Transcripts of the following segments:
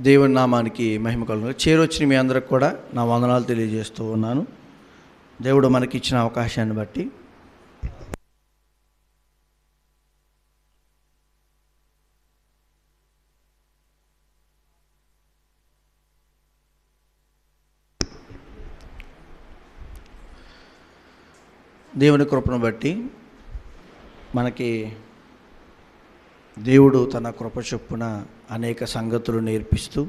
దేవుని నామానికి మహిమ కలుగును. చేరొచ్చిన మీ అందరికి కూడా నా వందనాలు తెలియజేస్తూ ఉన్నాను. దేవుడు మనకిచ్చిన అవకాశాన్ని బట్టి దేవుని కృపను బట్టి మనకి దేవుడు తన కృప చొప్పున అనేక సంగతులు నేర్పిస్తూ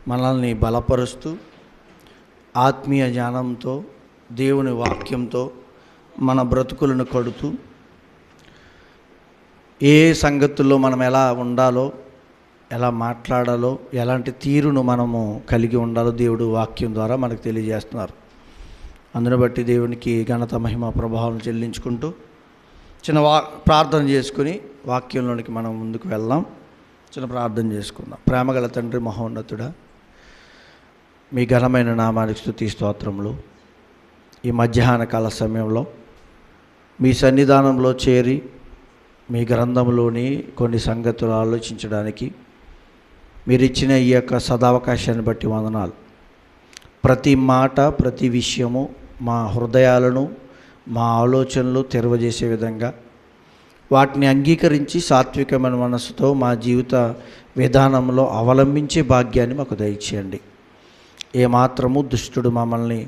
మనల్ని బలపరుస్తూ ఆత్మీయ జ్ఞానంతో దేవుని వాక్యంతో మన బ్రతుకులను కడుతూ ఏ సంగతుల్లో మనం ఎలా ఉండాలో, ఎలా మాట్లాడాలో, ఎలాంటి తీరును మనము కలిగి ఉండాలో దేవుడు వాక్యం ద్వారా మనకు తెలియజేస్తున్నారు. అందును బట్టి దేవునికి ఘనత మహిమ ప్రభావం చెల్లించుకుంటూ చిన్న ప్రార్థన చేసుకుని వాక్యంలోనికి మనం ముందుకు వెళ్దాం. చిన్న ప్రార్థన చేసుకుందాం. ప్రేమగల తండ్రి మహోన్నతుడా, మీ ఘనమైన నామానికి స్తుతి స్తోత్రములు. ఈ మధ్యాహ్న కాల సమయంలో మీ సన్నిధానంలో చేరి మీ గ్రంథంలోని కొన్ని సంగతులు ఆలోచించడానికి మీరు ఇచ్చిన ఈ యొక్క సదావకాశాన్ని బట్టి వందనాలు. ప్రతి మాట, ప్రతి విషయము మా హృదయాలను, మా ఆలోచనలు తెరవజేసే విధంగా వాటిని అంగీకరించి సాత్వికమైన మనసుతో మా జీవిత విధానంలో అవలంబించే భాగ్యాన్ని మాకు దయచేయండి. ఏమాత్రము దుష్టుడు మమ్మల్ని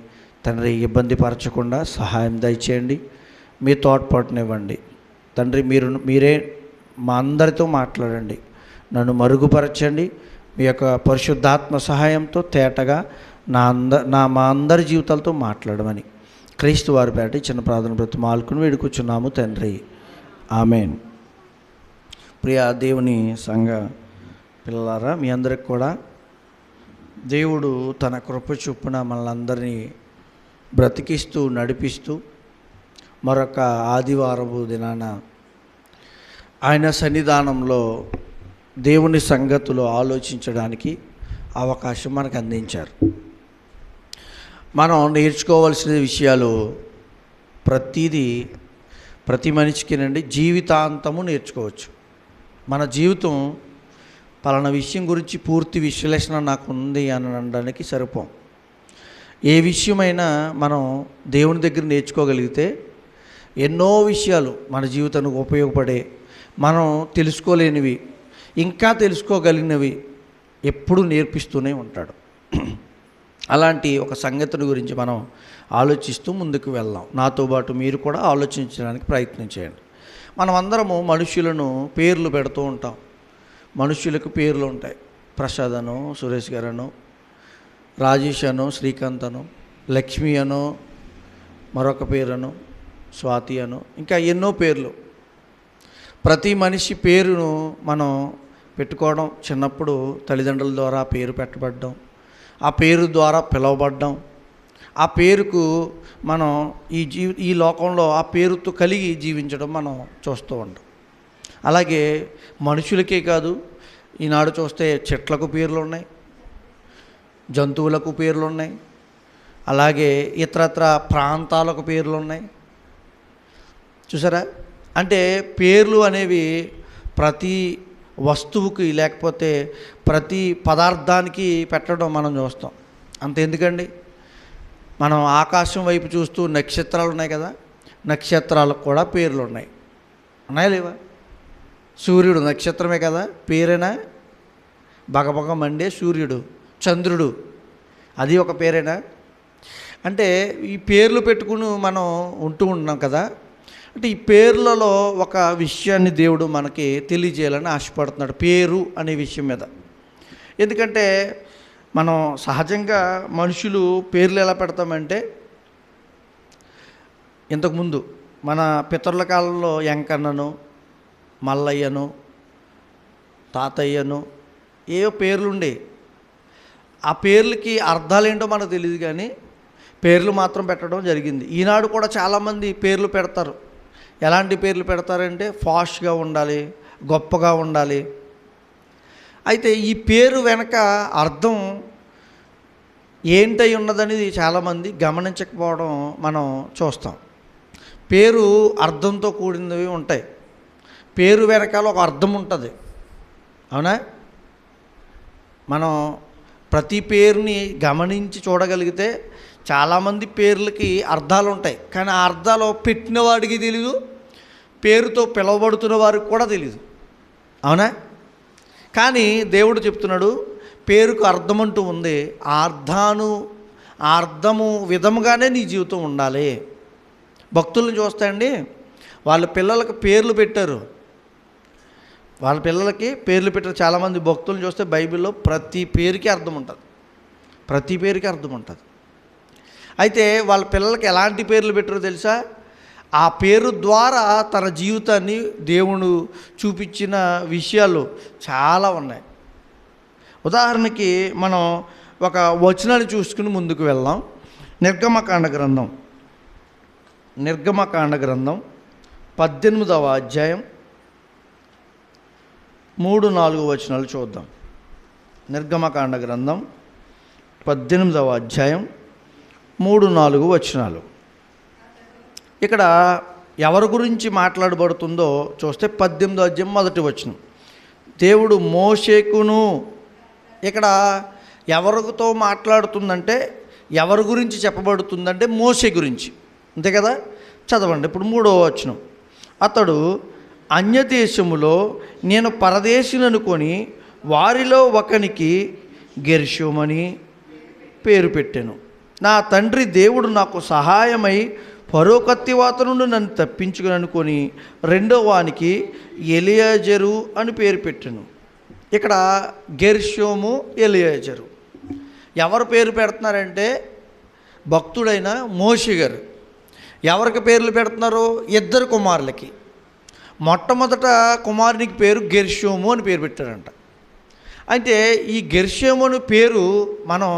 తండ్రి ఇబ్బంది పరచకుండా సహాయం దయచేయండి. మీ తోడ్పాటునివ్వండి తండ్రి. మీరే మా అందరితో మాట్లాడండి, నన్ను మరుగుపరచండి. మీ యొక్క పరిశుద్ధాత్మ సహాయంతో తేటగా మా అందరి జీవితాలతో మాట్లాడమని క్రీస్తు వారి పేట చిన్న ప్రార్థన బ్రతిమాలుకుని వేడుకొచ్చున్నాము తండ్రి, ఆమెన్. ప్రియ దేవుని సంఘ పిల్లలారా, మీ అందరికి కూడా దేవుడు తన కృప చొప్పున మనల్ని బ్రతికిస్తూ నడిపిస్తూ మరొక ఆదివారము దినాన ఆయన సన్నిధానంలో దేవుని సంగతులు ఆలోచించడానికి అవకాశం మనకు అందించారు. మనం నేర్చుకోవాల్సిన విషయాలు ప్రతి మనిషికి జీవితాంతము నేర్చుకోవచ్చు. మన జీవితం పలానా విషయం గురించి పూర్తి విశ్లేషణ నాకు ఉంది అని అనడానికి సరిపోం. ఏ విషయమైనా మనం దేవుని దగ్గర నేర్చుకోగలిగితే ఎన్నో విషయాలు మన జీవితానికి ఉపయోగపడే, మనం తెలుసుకోలేనివి ఇంకా తెలుసుకోగలిగినవి ఎప్పుడూ నేర్పిస్తూనే ఉంటాడు. అలాంటి ఒక సంగతిని గురించి మనం ఆలోచిస్తూ ముందుకు వెళ్దాం. నాతో పాటు మీరు కూడా ఆలోచించడానికి ప్రయత్నం చేయండి. మనం అందరము మనుషులను పేర్లు పెడుతూ ఉంటాం. మనుషులకు పేర్లు ఉంటాయి. ప్రసాద్ అను, సురేష్ గారను, రాజేష్ అను, శ్రీకాంత్ అను, లక్ష్మి అను, మరొక పేరును స్వాతి అను, ఇంకా ఎన్నో పేర్లు. ప్రతి మనిషి పేరును మనం పెట్టుకోవడం, చిన్నప్పుడు తల్లిదండ్రుల ద్వారా పేరు పెట్టబడ్డం, ఆ పేరు ద్వారా పిలువబడ్డం, ఆ పేరుకు మనం ఈ లోకంలో ఆ పేరుతో కలిగి జీవించడం మనం చూస్తూ ఉంటాం. అలాగే మనుషులకే కాదు, ఈనాడు చూస్తే చెట్లకు పేర్లు ఉన్నాయి, జంతువులకు పేర్లు ఉన్నాయి, అలాగే ఇతరత్ర ప్రాంతాలకు పేర్లు ఉన్నాయి. చూసారా? అంటే పేర్లు అనేవి ప్రతి వస్తువుకి లేకపోతే ప్రతి పదార్థానికి పెట్టడం మనం చూస్తాం. అంత ఎందుకండి, మనం ఆకాశం వైపు చూస్తూ నక్షత్రాలు ఉన్నాయి కదా, నక్షత్రాలకు కూడా పేర్లు ఉన్నాయి. ఉన్నాయా లేవా? సూర్యుడు నక్షత్రమే కదా, పేరేనా? బగబగ మండే సూర్యుడు, చంద్రుడు, అది ఒక పేరేనా? అంటే ఈ పేర్లు పెట్టుకుని మనం ఉంటూ ఉన్నాం కదా. అంటే ఈ పేర్లలో ఒక విషయాన్ని దేవుడు మనకి తెలియజేయాలని ఆశపడుతున్నాడు, పేరు అనే విషయం మీద. ఎందుకంటే మనం సహజంగా మనుషులు పేర్లు ఎలా పెడతామంటే, ఇంతకుముందు మన పితరుల కాలంలో ఎంకన్నను, మల్లయ్యను, తాతయ్యను ఏవో పేర్లుండే. ఆ పేర్లకి అర్థాలేంటో మనకు తెలియదు, కానీ పేర్లు మాత్రం పెట్టడం జరిగింది. ఈనాడు కూడా చాలామంది పేర్లు పెడతారు. ఎలాంటి పేర్లు పెడతారంటే ఫాస్ట్గా ఉండాలి, గొప్పగా ఉండాలి. అయితే ఈ పేరు వెనక అర్థం ఏంటై ఉన్నదనేది చాలామంది గమనించకపోవడం మనం చూస్తాం. పేరు అర్థంతో కూడినవి ఉంటాయి. పేరు వెనకాల ఒక అర్థం ఉంటుంది, అవునా? మనం ప్రతి పేరుని గమనించి చూడగలిగితే చాలామంది పేర్లకి అర్థాలు ఉంటాయి, కానీ ఆ అర్థాలు పెట్టిన వాడికి తెలీదు, పేరుతో పిలువబడుతున్న వారికి కూడా తెలీదు. అవునా? కానీ దేవుడు చెప్తున్నాడు, పేరుకు అర్థం అంటూ ఉంది. ఆ అర్థము విధముగానే నీ జీవితం ఉండాలి. భక్తులను చూస్తాయండి, వాళ్ళ పిల్లలకు పేర్లు పెట్టారు. వాళ్ళ పిల్లలకి పేర్లు పెట్టారు. చాలామంది భక్తులను చూస్తే బైబిల్లో ప్రతి పేరుకి అర్థం ఉంటుంది, ప్రతి పేరుకి అర్థం ఉంటుంది. అయితే వాళ్ళ పిల్లలకి ఎలాంటి పేర్లు పెట్టారో తెలుసా? ఆ పేరు ద్వారా తన జీవితాన్ని దేవుడు చూపించిన విషయాలు చాలా ఉన్నాయి. ఉదాహరణకి మనం ఒక వచనాన్ని చూసుకుని ముందుకు వెళ్దాం. నిర్గమకాండ గ్రంథం 18వ అధ్యాయం 3-4 వచనాలు చూద్దాం. నిర్గమకాండ గ్రంథం 18వ అధ్యాయం 3-4 వచనాలు. ఇక్కడ ఎవరి గురించి మాట్లాడబడుతుందో చూస్తే 18వ అధ్యాయం 1వ వచనం. దేవుడు మోషేకును, ఇక్కడ ఎవరితో మాట్లాడుతుందంటే, ఎవరి గురించి చెప్పబడుతుందంటే మోషే గురించి, అంతే కదా? చదవండి ఇప్పుడు 3వ వచనం. అతడు అన్యదేశములో నేను పరదేశులనుకొని వారిలో ఒకనికి గెర్షోమని పేరు పెట్టాను. నా తండ్రి దేవుడు నాకు సహాయమై ఫరో కత్తివాత నుండి నన్ను తప్పించుకుని అనుకొని రెండో వానికి ఎలియాజరు అని పేరు పెట్టాను. ఇక్కడ గెర్షోము, ఎలియాజరు ఎవరు పేరు పెడుతున్నారంటే భక్తుడైన మోషే గారు. ఎవరికి పేర్లు పెడుతున్నారు? 2 కుమారులకి. మొట్టమొదట కుమారునికి పేరు గెర్షోము అని పేరు పెట్టారంట. అయితే ఈ గెర్షోము అని పేరు మనం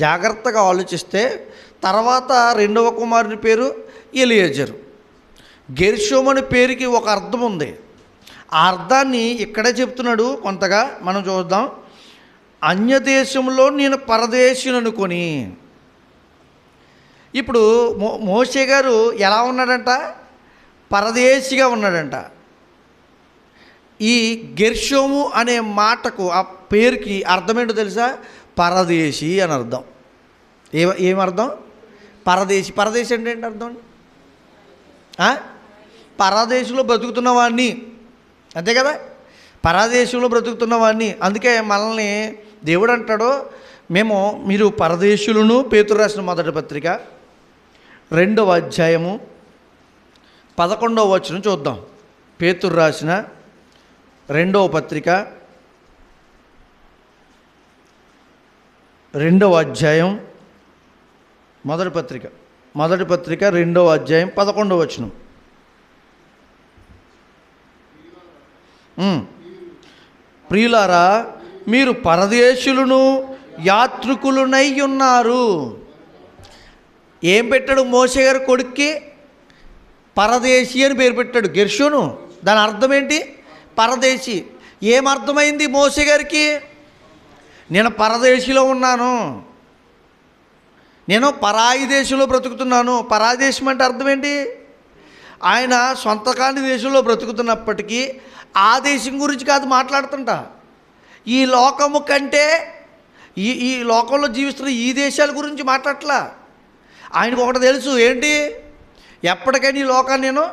జాగ్రత్తగా ఆలోచిస్తే తర్వాత రెండవ కుమారుని పేరు ఎలియాజరు. గెర్షోము అనే పేరుకి ఒక అర్థం ఉంది. ఆ అర్థాన్ని ఇక్కడే చెప్తున్నాడు. కొంతగా మనం చూద్దాం. అన్యదేశంలో నేను పరదేశుననుకొని. ఇప్పుడు మోషే గారు ఎలా ఉన్నాడంట? పరదేశిగా ఉన్నాడంట. ఈ గెర్షోము అనే మాటకు, ఆ పేరుకి అర్థం ఏంటో తెలుసా? పరదేశి అని అర్థం. ఏమర్థం? పరదేశి. పరదేశి అంటే ఏంటి అర్థం? పరదేశంలో బ్రతుకుతున్నవాడిని, అంతే కదా? పరదేశంలో బ్రతుకుతున్నవాడిని. అందుకే మనల్ని దేవుడు అంటాడు, మీరు పరదేశులను. పేతురు రాసిన మొదటి పత్రిక 2వ అధ్యాయము 11వ వచనం చూద్దాం. పేతురు రాసిన 2వ పత్రిక 2వ అధ్యాయం మొదటి పత్రిక 2వ అధ్యాయం 11వ వచనం. ప్రియులారా, మీరు పరదేశులను యాత్రికులునై ఉన్నారు. ఏం పెట్టాడు మోషే గారు కొడుక్కి? పరదేశి అని పేరు పెట్టాడు, గెర్షోను. దాని అర్థం ఏంటి? పరదేశి. ఏమర్థమైంది మోషే గారికి? నేను పరదేశిలో ఉన్నాను, నేను పరాయి దేశంలో బ్రతుకుతున్నాను. పరాయి దేశం అంటే అర్థం ఏంటి? ఆయన సొంత కాని దేశంలో బ్రతుకుతున్నప్పటికీ ఆ దేశం గురించి కాదు మాట్లాడుతుంటా. ఈ లోకము కంటే ఈ లోకంలో జీవిస్తున్న ఈ దేశాల గురించి మాట్లాడట్లా. ఆయనకు ఒకటి తెలుసు, ఏంటి? ఎప్పటికైనా ఈ లోకాన్ని నేను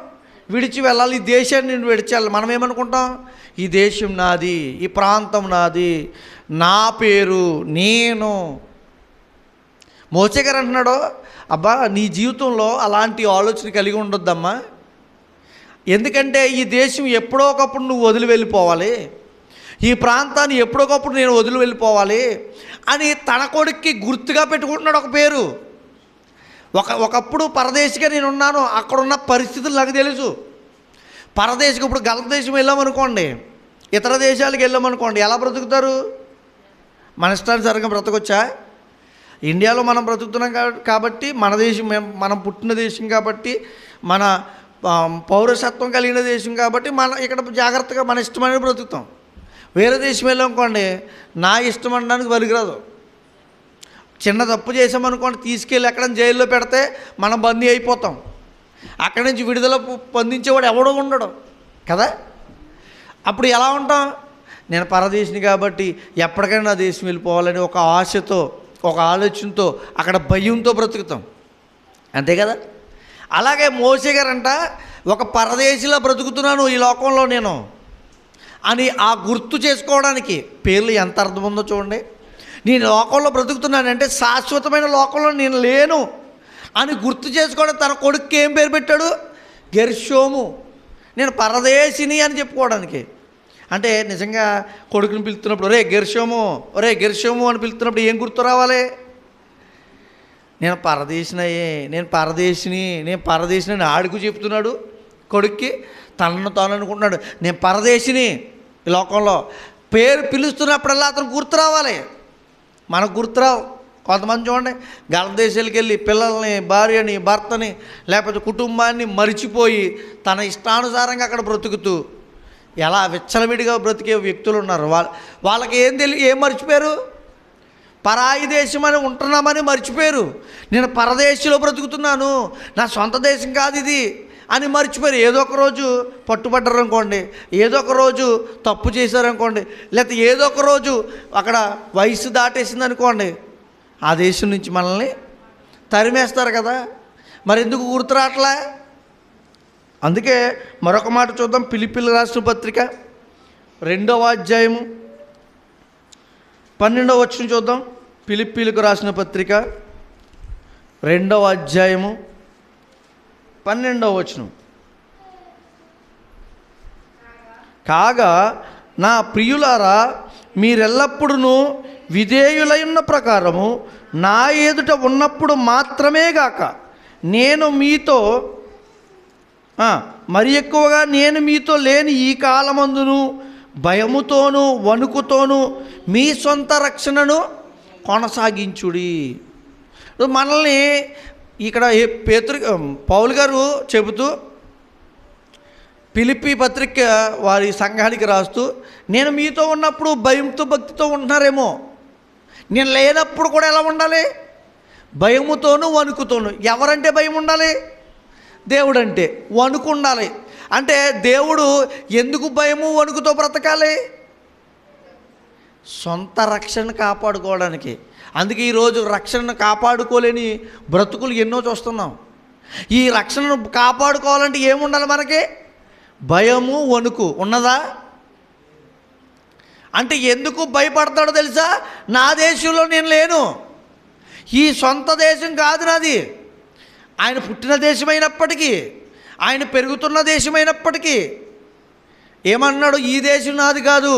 విడిచి వెళ్ళాలి, ఈ దేశాన్ని నేను విడిచాలి. మనం ఏమనుకుంటాం? ఈ దేశం నాది, ఈ ప్రాంతం నాది, నా పేరు నేను. మోషే గారు అంటున్నాడు, అబ్బా నీ జీవితంలో అలాంటి ఆలోచన కలిగి ఉండొద్దమ్మా. ఎందుకంటే ఈ దేశం ఎప్పుడో ఒకప్పుడు నువ్వు వదిలి వెళ్ళిపోవాలి, ఈ ప్రాంతాన్ని ఎప్పుడో ఒకప్పుడు నేను వదిలి వెళ్ళిపోవాలి అని తన కొడుక్కి గుర్తుగా పెట్టుకుంటున్నాడు ఒక పేరు. ఒకప్పుడు పరదేశిగా నేను ఉన్నాను, అక్కడున్న పరిస్థితులు నాకు తెలుసు. పరదేశికి ఇప్పుడు గల్ఫ్ దేశం వెళ్ళామనుకోండి, ఇతర దేశాలకు వెళ్ళామనుకోండి, ఎలా బ్రతుకుతారు? మన ఇష్టానుసారంగా బ్రతకొచ్చా? ఇండియాలో మనం బ్రతుకుతున్నాం కాబట్టి, మన దేశం, మనం పుట్టిన దేశం కాబట్టి, మన పౌరసత్వం కలిగిన దేశం కాబట్టి మనం ఇక్కడ జాగ్రత్తగా మన ఇష్టమైన బ్రతుకుతాం. వేరే దేశం వెళ్ళామనుకోండి, నా ఇష్టం అనడానికి పనికిరాదు. చిన్న తప్పు చేసామనుకోండి, తీసుకెళ్ళి ఎక్కడ జైల్లో పెడితే మనం బందీ అయిపోతాం. అక్కడి నుంచి విడుదల పొందించేవాడు ఎవడో ఉండడు కదా. అప్పుడు ఎలా ఉంటాం? నేను పరదేశిని కాబట్టి ఎప్పటికైనా నా దేశం వెళ్ళిపోవాలని ఒక ఆశతో, ఒక ఆలోచనతో, అక్కడ భయంతో బ్రతుకుతాం, అంతే కదా. అలాగే మోషే గారంట ఒక పరదేశిలా బ్రతుకుతున్నాను ఈ లోకంలో నేను అని ఆ గుర్తు చేసుకోవడానికి పేర్లు ఎంత అర్థం ఉందో చూడండి. నేను లోకంలో బ్రతుకుతున్నానంటే శాశ్వతమైన లోకంలో నేను లేను అని గుర్తు చేసుకోవడం. తన కొడుక్కి ఏం పేరు పెట్టాడు? గెర్షోము. నేను పరదేశిని అని చెప్పుకోవడానికి. అంటే నిజంగా కొడుకుని పిలుస్తున్నప్పుడు ఒరే గెర్షోము, ఒరే గెర్షోము అని పిలుస్తున్నప్పుడు ఏం గుర్తు రావాలి? నేను పరదేశినయ్యే, నేను పరదేశిని అని ఆడుకు చెప్తున్నాడు కొడుక్కి. తనను తాను అనుకుంటున్నాడు నేను పరదేశిని ఈ లోకంలో. పేరు పిలుస్తున్నప్పుడల్లా అతను గుర్తు రావాలి. మనకు గుర్తురావు. కొంతమంది చూడండి గల్ఫ్ దేశాలకు వెళ్ళి పిల్లల్ని, భార్యని, భర్తని, లేకపోతే కుటుంబాన్ని మరిచిపోయి తన ఇష్టానుసారంగా అక్కడ బ్రతుకుతూ ఎలా విచ్చలవిడిగా బ్రతికే వ్యక్తులు ఉన్నారు. వాళ్ళకి ఏం మర్చిపోయారు? పరాయి దేశం అని ఉంటున్నామని మర్చిపోయారు. నేను పరదేశంలో బ్రతుకుతున్నాను, నా సొంత దేశం కాదు ఇది అని మర్చిపోయారు. ఏదో ఒక రోజు పట్టుబడ్డారు అనుకోండి, ఏదో ఒక రోజు తప్పు చేశారనుకోండి, లేకపోతే ఏదో ఒక రోజు అక్కడ వయసు దాటేసింది అనుకోండి, ఆ దేశం నుంచి మనల్ని తరిమేస్తారు కదా. మరి ఎందుకు గుర్తురాట్లా? అందుకే మరొక మాట చూద్దాం. ఫిలిప్పీయులకు రాసిన పత్రిక 2వ అధ్యాయము 12వ వచనం చూద్దాం. ఫిలిప్పీయులకు రాసిన పత్రిక 2వ అధ్యాయము 12వ వచనం. కాగా నా ప్రియులారా, మీరెల్లప్పుడూ విధేయులైన ప్రకారము నా ఎదుట ఉన్నప్పుడు మాత్రమే గాక నేను మీతో మరి ఎక్కువగా నేను మీతో లేని ఈ కాలమందును భయముతోనూ వణుకుతోనూ మీ సొంత రక్షణను కొనసాగించుడి. మనల్ని ఇక్కడ పౌలు గారు చెబుతూ ఫిలిప్పీ పత్రిక వారి సంఘానికి రాస్తూ, నేను మీతో ఉన్నప్పుడు భయంతో భక్తితో ఉంటున్నారేమో, నేను లేనప్పుడు కూడా ఎలా ఉండాలి? భయముతోనూ వణుకుతోనూ. ఎవరంటే భయం ఉండాలి? దేవుడు అంటే వణుకు ఉండాలి. అంటే దేవుడు ఎందుకు భయము వణుకుతో బ్రతకాలి? సొంత రక్షణ కాపాడుకోవడానికి. అందుకే ఈరోజు రక్షణను కాపాడుకోలేని బ్రతుకులు ఎన్నో చూస్తున్నాం. ఈ రక్షణను కాపాడుకోవాలంటే ఏముండాలి మనకి? భయము వణుకు ఉన్నదా? అంటే ఎందుకు భయపడతాడో తెలుసా? నా దేశంలో నేను లేను, ఈ సొంత దేశం కాదు నాది. ఆయన పుట్టిన దేశమైనప్పటికీ, ఆయన పెరుగుతున్న దేశమైనప్పటికీ ఏమన్నాడు? ఈ దేశం నాది కాదు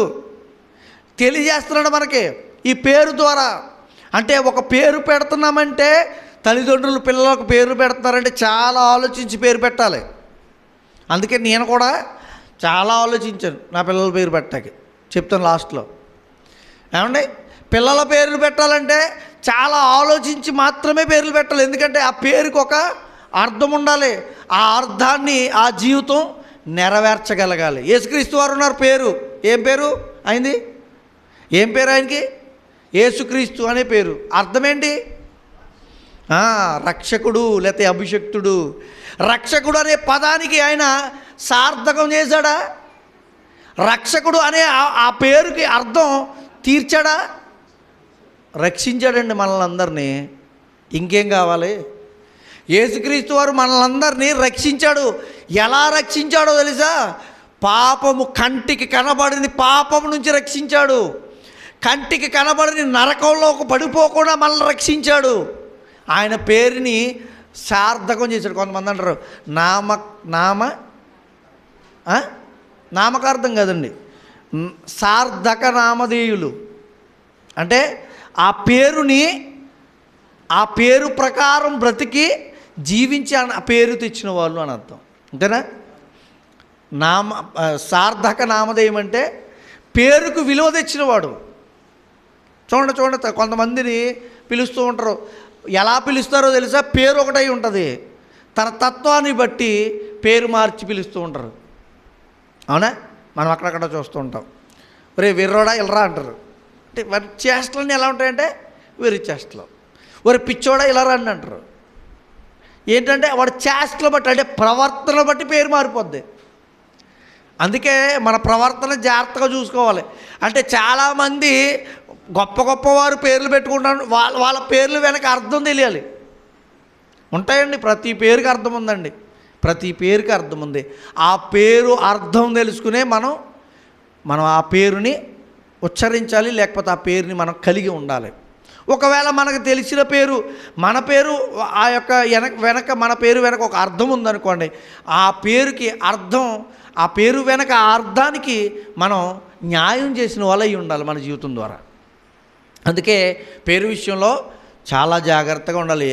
తెలియజేస్తున్నాడు మనకి ఈ పేరు ద్వారా. అంటే ఒక పేరు పెడుతున్నామంటే తల్లిదండ్రులు పిల్లలకు పేరు పెడతారంటే చాలా ఆలోచించి పేరు పెట్టాలి. అందుకే నేను కూడా చాలా ఆలోచించాను నా పిల్లల పేరు పెట్టాకి. చెప్తాను లాస్ట్లో. ఏమండి, పిల్లల పేర్లు పెట్టాలంటే చాలా ఆలోచించి మాత్రమే పేర్లు పెట్టాలి. ఎందుకంటే ఆ పేరుకి ఒక అర్థం ఉండాలి. ఆ అర్థాన్ని ఆ జీవితం నెరవేర్చగలగాలి. యేసుక్రీస్తు వారు ఉన్నారు. పేరు ఏం పేరు అయింది? ఏం పేరు ఆయనకి? యేసుక్రీస్తు అనే పేరు. అర్థం ఏంటి? రక్షకుడు లేకపోతే అభిషక్తుడు. రక్షకుడు అనే పదానికి ఆయన సార్థకం చేశాడా? రక్షకుడు అనే ఆ పేరుకి అర్థం తీర్చాడా? రక్షించాడండి మనల్ని అందరినీ. ఇంకేం కావాలి? యేసుక్రీస్తు వారు మనల్ని అందరినీ రక్షించాడు. ఎలా రక్షించాడో తెలుసా? పాపము, కంటికి కనబడిన పాపం నుంచి రక్షించాడు. కంటికి కనబడిన నరకంలోకి పడిపోకుండా మనల్ని రక్షించాడు. ఆయన పేరుని సార్థకం చేశాడు. కొంతమంది అంటారు నామకార్థం కదండి, సార్థక నామధేయులు. అంటే ఆ పేరుని, ఆ పేరు ప్రకారం బ్రతికి జీవించి ఆ పేరు తెచ్చిన వాళ్ళు అని అర్థం. అంతేనా? సార్థక నామధేయం అంటే పేరుకు విలువ తెచ్చినవాడు. చూడండి కొంతమందిని పిలుస్తూ ఉంటారు. ఎలా పిలుస్తారో తెలుసా? పేరు ఒకటై ఉంటుంది, తన తత్వాన్ని బట్టి పేరు మార్చి పిలుస్తూ ఉంటారు. అవునా? మనం అక్కడక్కడ చూస్తూ ఉంటాం. ఒరే వెర్రోడా ఇలరా అంటారు. అంటే వారి చేష్టలన్నీ ఎలా ఉంటాయంటే వెర్రి చేష్టలు. ఒరే పిచ్చోడా ఇలా రండి అంటారు. ఏంటంటే వాడి చేష్టలు బట్టి, అంటే ప్రవర్తనలు బట్టి పేరు మారిపోద్ది. అందుకే మన ప్రవర్తన జాగ్రత్తగా చూసుకోవాలి. అంటే చాలామంది గొప్ప గొప్పవారు పేర్లు పెట్టుకుంటారు, వాళ్ళ పేర్లు వెనక అర్థం తెలియాలి. ఉంటాయండి, ప్రతి పేరుకి అర్థం ఉందండి, ప్రతి పేరుకి అర్థం ఉంది. ఆ పేరు అర్థం తెలుసుకునే మనం ఆ పేరుని ఉచ్చరించాలి, లేకపోతే ఆ పేరుని మనం కలిగి ఉండాలి. ఒకవేళ మనకు తెలిసిన పేరు, మన పేరు ఆ యొక్క వెనక మన పేరు వెనక ఒక అర్థం ఉందనుకోండి, ఆ పేరుకి అర్థం, ఆ పేరు వెనక ఆ అర్థానికి మనం న్యాయం చేసిన వాళ్ళై ఉండాలి మన జీవితం ద్వారా. అందుకే పేరు విషయంలో చాలా జాగ్రత్తగా ఉండాలి.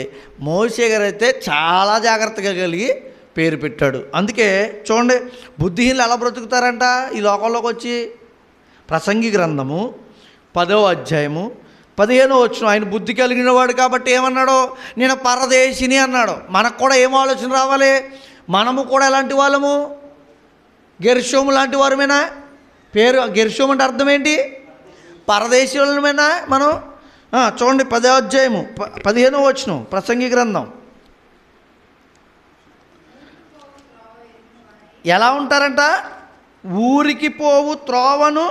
మోషే గారు అయితే చాలా జాగ్రత్తగా కలిగి పేరు పెట్టాడు. అందుకే చూడండి, బుద్ధిహీనులు ఎలా బ్రతుకుతారంట ఈ లోకంలోకి వచ్చి. ప్రసంగి గ్రంథము 10వ అధ్యాయము 15వ వచనం, ఆయన బుద్ధి కలిగిన వాడు కాబట్టి ఏమన్నాడో, నేను పరదేశిని అన్నాడు. మనకు కూడా ఏం ఆలోచన రావాలి, మనము కూడా ఎలాంటి వాళ్ళము, గెర్షోము లాంటి వారమేనా? పేరు గెర్షోము అంటే అర్థం ఏంటి? పరదేశీయులమేనా మనం? చూడండి 10వ అధ్యాయము 15వ వచనం, ప్రసంగి గ్రంథం. ఎలా ఉంటారంట? ఊరికి పోవు త్రోవను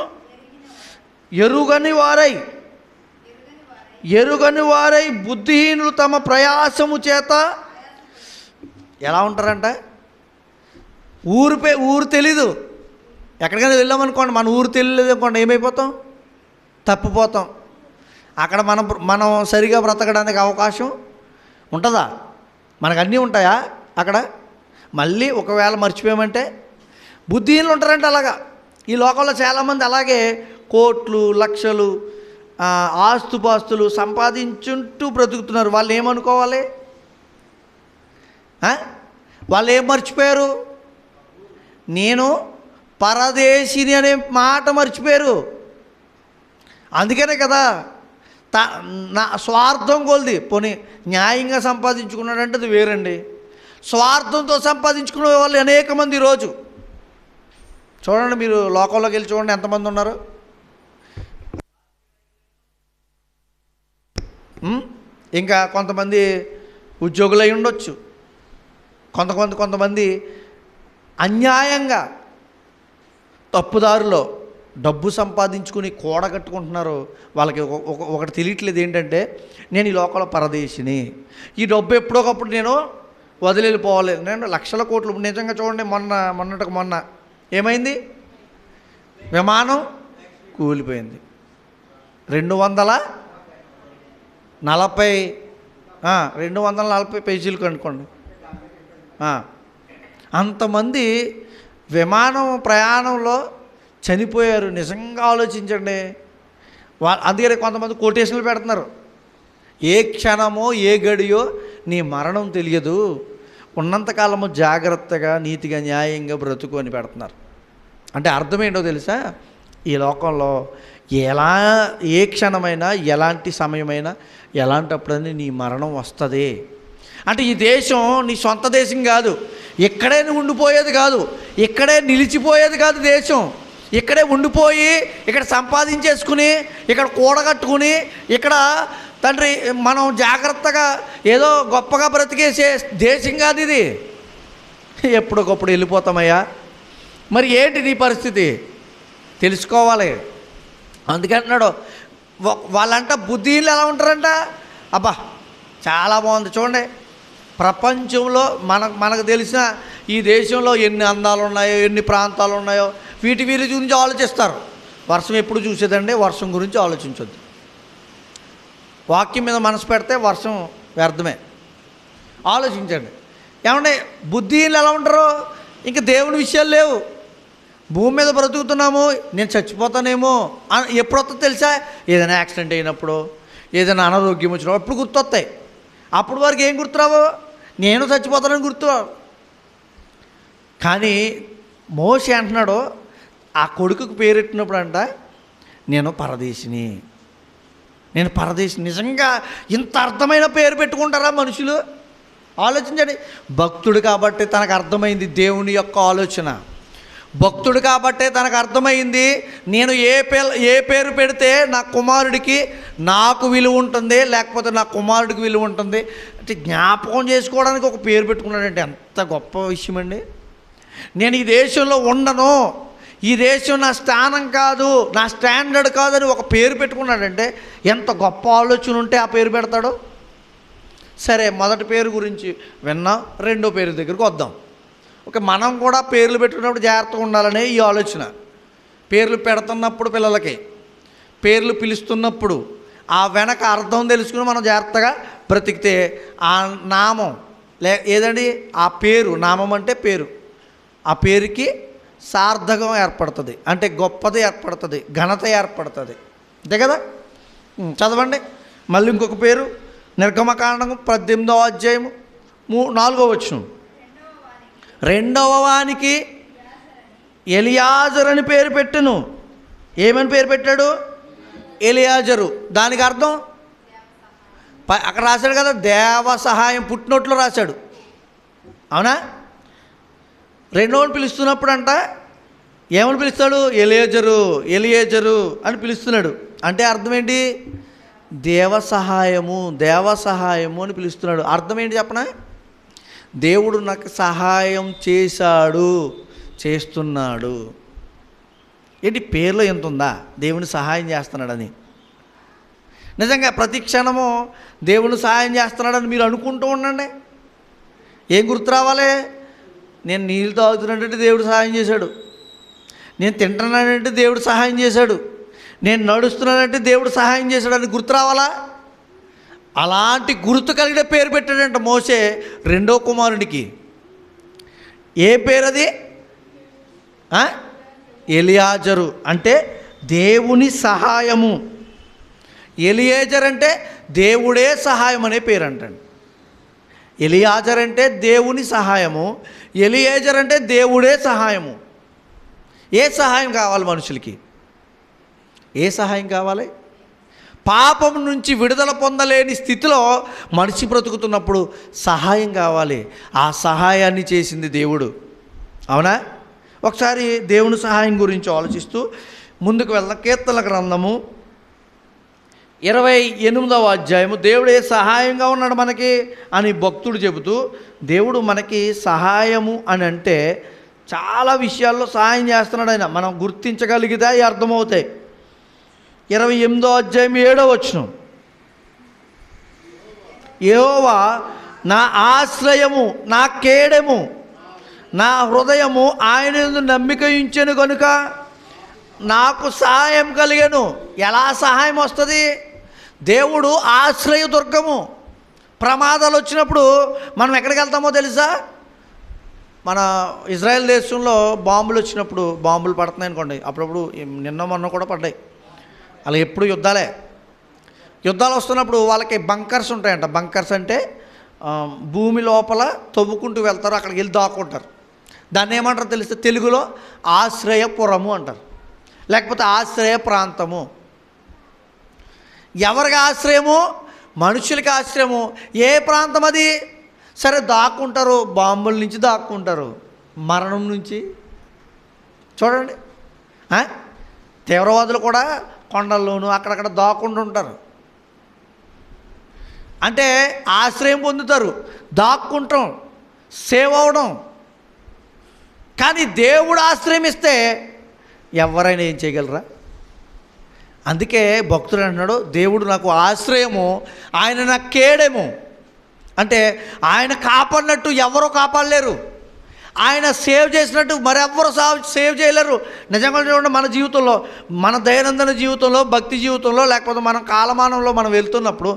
ఎరుగని వారై బుద్ధిహీనులు తమ ప్రయాసము చేత. ఎలా ఉంటారంట? ఊరు తెలీదు. ఎక్కడికైనా వెళ్ళామనుకోండి, మన ఊరు తెలియలేదు అనుకోండి, ఏమైపోతాం? తప్పిపోతాం. అక్కడ మనం సరిగా బ్రతకడానికి అవకాశం ఉంటుందా? మనకు అన్నీ ఉంటాయా అక్కడ? మళ్ళీ ఒకవేళ మర్చిపోయామంటే బుద్ధిహీనులు ఉంటారంటే అలాగా. ఈ లోకంలో చాలామంది అలాగే కోట్లు లక్షలు ఆస్తుపాస్తులు సంపాదించుంటూ బ్రతుకుతున్నారు. వాళ్ళు ఏమనుకోవాలి? వాళ్ళు ఏం మర్చిపోయారు? నేను పరదేశిని అనే మాట మర్చిపోయారు. అందుకనే కదా నా స్వార్థం కొలిది. పోనీ న్యాయంగా సంపాదించుకున్నాడంటే అది వేరండి. స్వార్థంతో సంపాదించుకునే వాళ్ళు అనేక మంది ఈరోజు చూడండి, మీరు లోకంలోకి వెళ్ళి చూడండి ఎంతమంది ఉన్నారు. ఇంకా కొంతమంది ఉద్యోగులై ఉండొచ్చు, కొంతమంది అన్యాయంగా తప్పుదారిలో డబ్బు సంపాదించుకుని కూడగట్టుకుంటున్నారు. వాళ్ళకి ఒకటి తెలియట్లేదు ఏంటంటే, నేను ఈ లోకంలో పరదేశిని, ఈ డబ్బు ఎప్పుడోకప్పుడు నేను వదిలిపోవాలి. నేను లక్షల కోట్లు నిజంగా చూడండి, మొన్న ఏమైంది? విమానం కూలిపోయింది. 240 పేజీలు కనుక్కోండి. అంతమంది విమానం ప్రయాణంలో చనిపోయారు. నిజంగా ఆలోచించండి. అందుకనే కొంతమంది కొటేషన్లు పెడుతున్నారు, ఏ క్షణమో ఏ గడియో నీ మరణం తెలియదు, ఉన్నంతకాలము జాగ్రత్తగా నీతిగా న్యాయంగా బ్రతుకు అని పెడుతున్నారు. అంటే అర్థం ఏంటో తెలుసా? ఈ లోకంలో ఏ క్షణమైనా ఎలాంటి సమయమైనా ఎలాంటప్పుడని నీ మరణం వస్తుంది. అంటే ఈ దేశం నీ సొంత దేశం కాదు, ఇక్కడే ఉండిపోయేది కాదు, ఇక్కడే నిలిచిపోయేది కాదు. దేశం ఇక్కడే ఉండిపోయి ఇక్కడ సంపాదించేసుకుని ఇక్కడ కూడగట్టుకుని ఇక్కడ తండ్రి మనం జాగ్రత్తగా ఏదో గొప్పగా బ్రతికేసే దేశం కాదు ఇది. ఎప్పటికప్పుడు వెళ్ళిపోతామయ్యా. మరి ఏంటి నీ పరిస్థితి తెలుసుకోవాలి. అందుకంటున్నాడు, వాళ్ళంట బుద్ధిహీనులు ఎలా ఉంటారంట. అబ్బా చాలా బాగుంది చూడండి, ప్రపంచంలో మనకు తెలిసిన ఈ దేశంలో ఎన్ని అందాలు ఉన్నాయో, ఎన్ని ప్రాంతాలు ఉన్నాయో, వీటి గురించి ఆలోచిస్తారు. వర్షం ఎప్పుడు చూసేదండి? వర్షం గురించి ఆలోచించొద్దు. వాక్యం మీద మనసు పెడితే వర్షం వ్యర్థమే. ఆలోచించండి. ఏమంటే బుద్ధిహీనులు ఎలా ఉంటారో, ఇంకా దేవుని విషయాలు లేవు. భూమి మీద బ్రతుకుతున్నాము, నేను చచ్చిపోతానేమో ఎప్పుడు వస్తుందో తెలుసా? ఏదైనా యాక్సిడెంట్ అయినప్పుడు, ఏదైనా అనారోగ్యం వచ్చినప్పుడు అప్పుడు గుర్తొస్తాయి. అప్పుడు వరకు ఏం గుర్తురావు? నేను చచ్చిపోతానని గుర్తు. కానీ మోషే అంటున్నాడు, ఆ కొడుకుకు పేరెట్టినప్పుడు అంట, నేను పరదేశిని. నిజంగా ఇంత అర్థమైన పేరు పెట్టుకుంటారా మనుషులు? ఆలోచించండి. భక్తుడు కాబట్టి తనకు అర్థమైంది దేవుని యొక్క ఆలోచన. భక్తుడు కాబట్టే తనకు అర్థమైంది, నేను ఏ పేరు పెడితే నా కుమారుడికి నాకు విలువ ఉంటుంది, లేకపోతే నా కుమారుడికి విలువ ఉంటుంది అంటే జ్ఞాపకం చేసుకోవడానికి ఒక పేరు పెట్టుకున్నాడంటే ఎంత గొప్ప విషయం అండి. నేను ఈ దేశంలో ఉండను, ఈ దేశం నా స్థానం కాదు, నా స్టాండర్డ్ కాదని ఒక పేరు పెట్టుకున్నాడంటే ఎంత గొప్ప ఆలోచన ఉంటే ఆ పేరు పెడతాడు. సరే, మొదటి పేరు గురించి విన్నాం, రెండో పేరు దగ్గరికి వద్దాం. ఓకే, మనం కూడా పేర్లు పెట్టుకున్నప్పుడు జాగ్రత్తగా ఉండాలనే ఈ ఆలోచన. పేర్లు పెడుతున్నప్పుడు పిల్లలకి, పేర్లు పిలుస్తున్నప్పుడు ఆ వెనక అర్థం తెలుసుకుని మనం జాగ్రత్తగా బ్రతికితే ఆ నామం ఏదండి, ఆ పేరు, నామం అంటే పేరు, ఆ పేరుకి సార్థకం ఏర్పడుతుంది, అంటే గొప్పది ఏర్పడుతుంది, ఘనత ఏర్పడుతుంది. అంతే కదా. చదవండి మళ్ళీ ఇంకొక పేరు, నిర్గమకాండం 18వ అధ్యాయము 4వ వచనం. రెండవ వానికి ఎలియాజరు అని పేరు పెట్టును. ఏమని పేరు పెట్టాడు? ఎలియాజరు. దానికి అర్థం అక్కడ రాశాడు కదా, దేవ సహాయం, పుట్టినట్లు రాశాడు. అవునా? రెండోని పిలుస్తున్నప్పుడు అంట ఏమని పిలుస్తాడు? ఎలియాజరు, ఎలియాజరు అని పిలుస్తున్నాడు. అంటే అర్థం ఏంటి? దేవ సహాయము, దేవ సహాయము అని పిలుస్తున్నాడు. అర్థం ఏంటి చెప్పనా? దేవుడు నాకు సహాయం చేశాడు, చేస్తున్నాడు. ఏంటి పేర్లో ఎంత ఉందా దేవుని సహాయం చేస్తున్నాడని? నిజంగా ప్రతి క్షణము దేవుని సహాయం చేస్తున్నాడని మీరు అనుకుంటూ ఉండండి. ఏం గుర్తు రావాలి? నేను నీళ్ళు తాగుతున్నట్టు దేవుడు సహాయం చేశాడు, నేను తింటున్నానంటే దేవుడు సహాయం చేశాడు, నేను నడుస్తున్నానంటే దేవుడు సహాయం చేశాడు అని గుర్తు రావాలా? అలాంటి గుర్తు కలిగిన పేరు పెట్టాడంట మోషే రెండో కుమారుడికి. ఏ పేరు అది? ఎలియాజరు అంటే దేవుని సహాయము. ఎలియేజర్ అంటే దేవుడే సహాయం అనే పేరు అంటండి. ఎలియాజర్ అంటే దేవుని సహాయము, ఎలియేజర్ అంటే దేవుడే సహాయము. ఏ సహాయం కావాలి మనుషులకి? ఏ సహాయం కావాలి? పాపం నుంచి విడుదల పొందలేని స్థితిలో మనిషి బ్రతుకుతున్నప్పుడు సహాయం కావాలి. ఆ సహాయాన్ని చేసింది దేవుడు. అవునా? ఒకసారి దేవుని సహాయం గురించి ఆలోచిస్తూ ముందుకు వెళ్దాం. కీర్తనల గ్రంథము 28వ అధ్యాయము. దేవుడే సహాయంగా ఉన్నాడు మనకి అని భక్తుడు చెబుతూ, దేవుడు మనకి సహాయము అని అంటే చాలా విషయాల్లో సహాయం చేస్తున్నాడు ఆయన. మనం గుర్తించగలిగితే అవి అర్థమవుతాయి. 28వ అధ్యాయం 7వ వచనం. యెహోవా నా ఆశ్రయము, నా కేడెము, నా హృదయము ఆయన యందు నమ్మిక ఉంచెను కనుక నాకు సహాయం కలిగెను. ఎలా సహాయం వస్తుంది? దేవుడు ఆశ్రయ దుర్గము. ప్రమాదాలు వచ్చినప్పుడు మనం ఎక్కడికి వెళ్తామో తెలుసా? మన ఇజ్రాయెల్ దేశంలో బాంబులు వచ్చినప్పుడు, బాంబులు పడుతున్నాయి అనుకోండి, అప్పుడప్పుడు నిన్న మొన్న కూడా పడ్డాయి, అలా ఎప్పుడు యుద్ధాలు వస్తున్నప్పుడు వాళ్ళకి బంకర్స్ ఉంటాయంట. బంకర్స్ అంటే భూమి లోపల తవ్వుకుంటూ వెళ్తారు, అక్కడికి వెళ్ళి దాక్కుంటారు. దాన్ని ఏమంటారు తెలిస్తే? తెలుగులో ఆశ్రయపురము అంటారు, లేకపోతే ఆశ్రయ ప్రాంతము. ఎవరికి ఆశ్రయము? మనుషులకి ఆశ్రయము. ఏ ప్రాంతం అది? సరే, దాక్కుంటారు, బాంబుల నుంచి దాక్కుంటారు, మరణం నుంచి. చూడండి, తీవ్రవాదులు కూడా కొండల్లోనూ అక్కడక్కడ దాక్కుంటుంటారు. అంటే ఆశ్రయం పొందుతారు, దాక్కుంటాం, సేవ్ అవడం. కానీ దేవుడు ఆశ్రయం ఇస్తే ఎవరైనా ఏం చేయగలరా? అందుకే భక్తుడు అంటున్నాడు, దేవుడు నాకు ఆశ్రయము, ఆయన నాకు కేడెము. అంటే ఆయన కాపాడినట్టు ఎవరో కాపాడలేరు, ఆయన సేవ్ చేసినట్టు మరెవ్వరు సేవ్ చేయలేరు. నిజంగా చూడండి, మన జీవితంలో, మన దైనందిన జీవితంలో, భక్తి జీవితంలో, లేకపోతే మన కాలమానంలో మనం వెళ్తున్నప్పుడు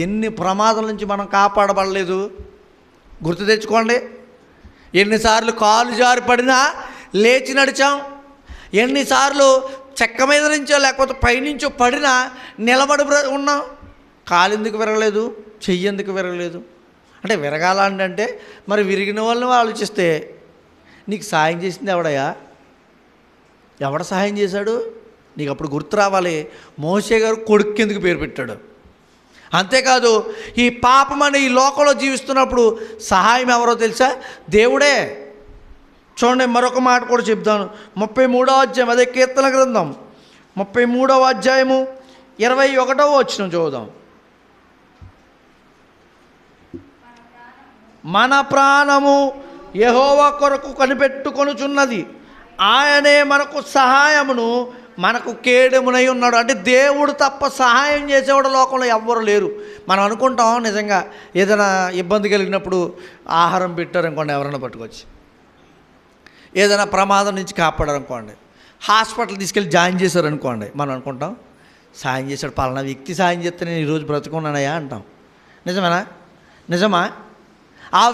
ఎన్ని ప్రమాదాల నుంచి మనం కాపాడబడలేదు గుర్తు తెచ్చుకోండి. ఎన్నిసార్లు కాలు జారి పడినా లేచి నడిచాం, ఎన్నిసార్లు చెక్క మీద నుంచో లేకపోతే పైనుంచో పడినా నిలబడి ఉన్నాం. కాలు ఎందుకు విరగలేదు? చెయ్యి ఎందుకు విరగలేదు? అంటే విరగాలంటే మరి విరిగిన వాళ్ళని ఆలోచిస్తే నీకు సాయం చేసింది ఎవడయ్యా? ఎవడ సహాయం చేశాడు? నీకు అప్పుడు గుర్తు రావాలి, మోషే గారు కొడుకు ఎందుకు పేరు పెట్టాడు. అంతేకాదు, ఈ పాపం అనే ఈ లోకంలో జీవిస్తున్నప్పుడు సహాయం ఎవరో తెలుసా? దేవుడే. చూడండి, మరొక మాట కూడా చెప్తాను. 33వ అధ్యాయం, అదే కీర్తన గ్రంథం 33వ అధ్యాయము 21వ వచనం చూద్దాం. మన ప్రాణము యెహోవా కొరకు కనిపెట్టుకొనుచున్నది, ఆయనే మనకు సహాయమును మనకు కేడెమునై ఉన్నాడు. అంటే దేవుడు తప్ప సహాయం చేసేవాడు లోకంలో ఎవ్వరు లేరు. మనం అనుకుంటాం నిజంగా ఏదైనా ఇబ్బంది కలిగినప్పుడు ఆహారం పెట్టారనుకోండి, ఎవరైనా పట్టుకొచ్చి ఏదైనా ప్రమాదం నుంచి కాపాడారనుకోండి, హాస్పిటల్ తీసుకెళ్ళి జాయిన్ చేశారనుకోండి, మనం అనుకుంటాం సాయం చేశాడు, పలానా వ్యక్తి సాయం చేస్తే నేను ఈరోజు బ్రతుకున్నానయ్యా అంటాం. నిజమేనా? నిజమా? ఆ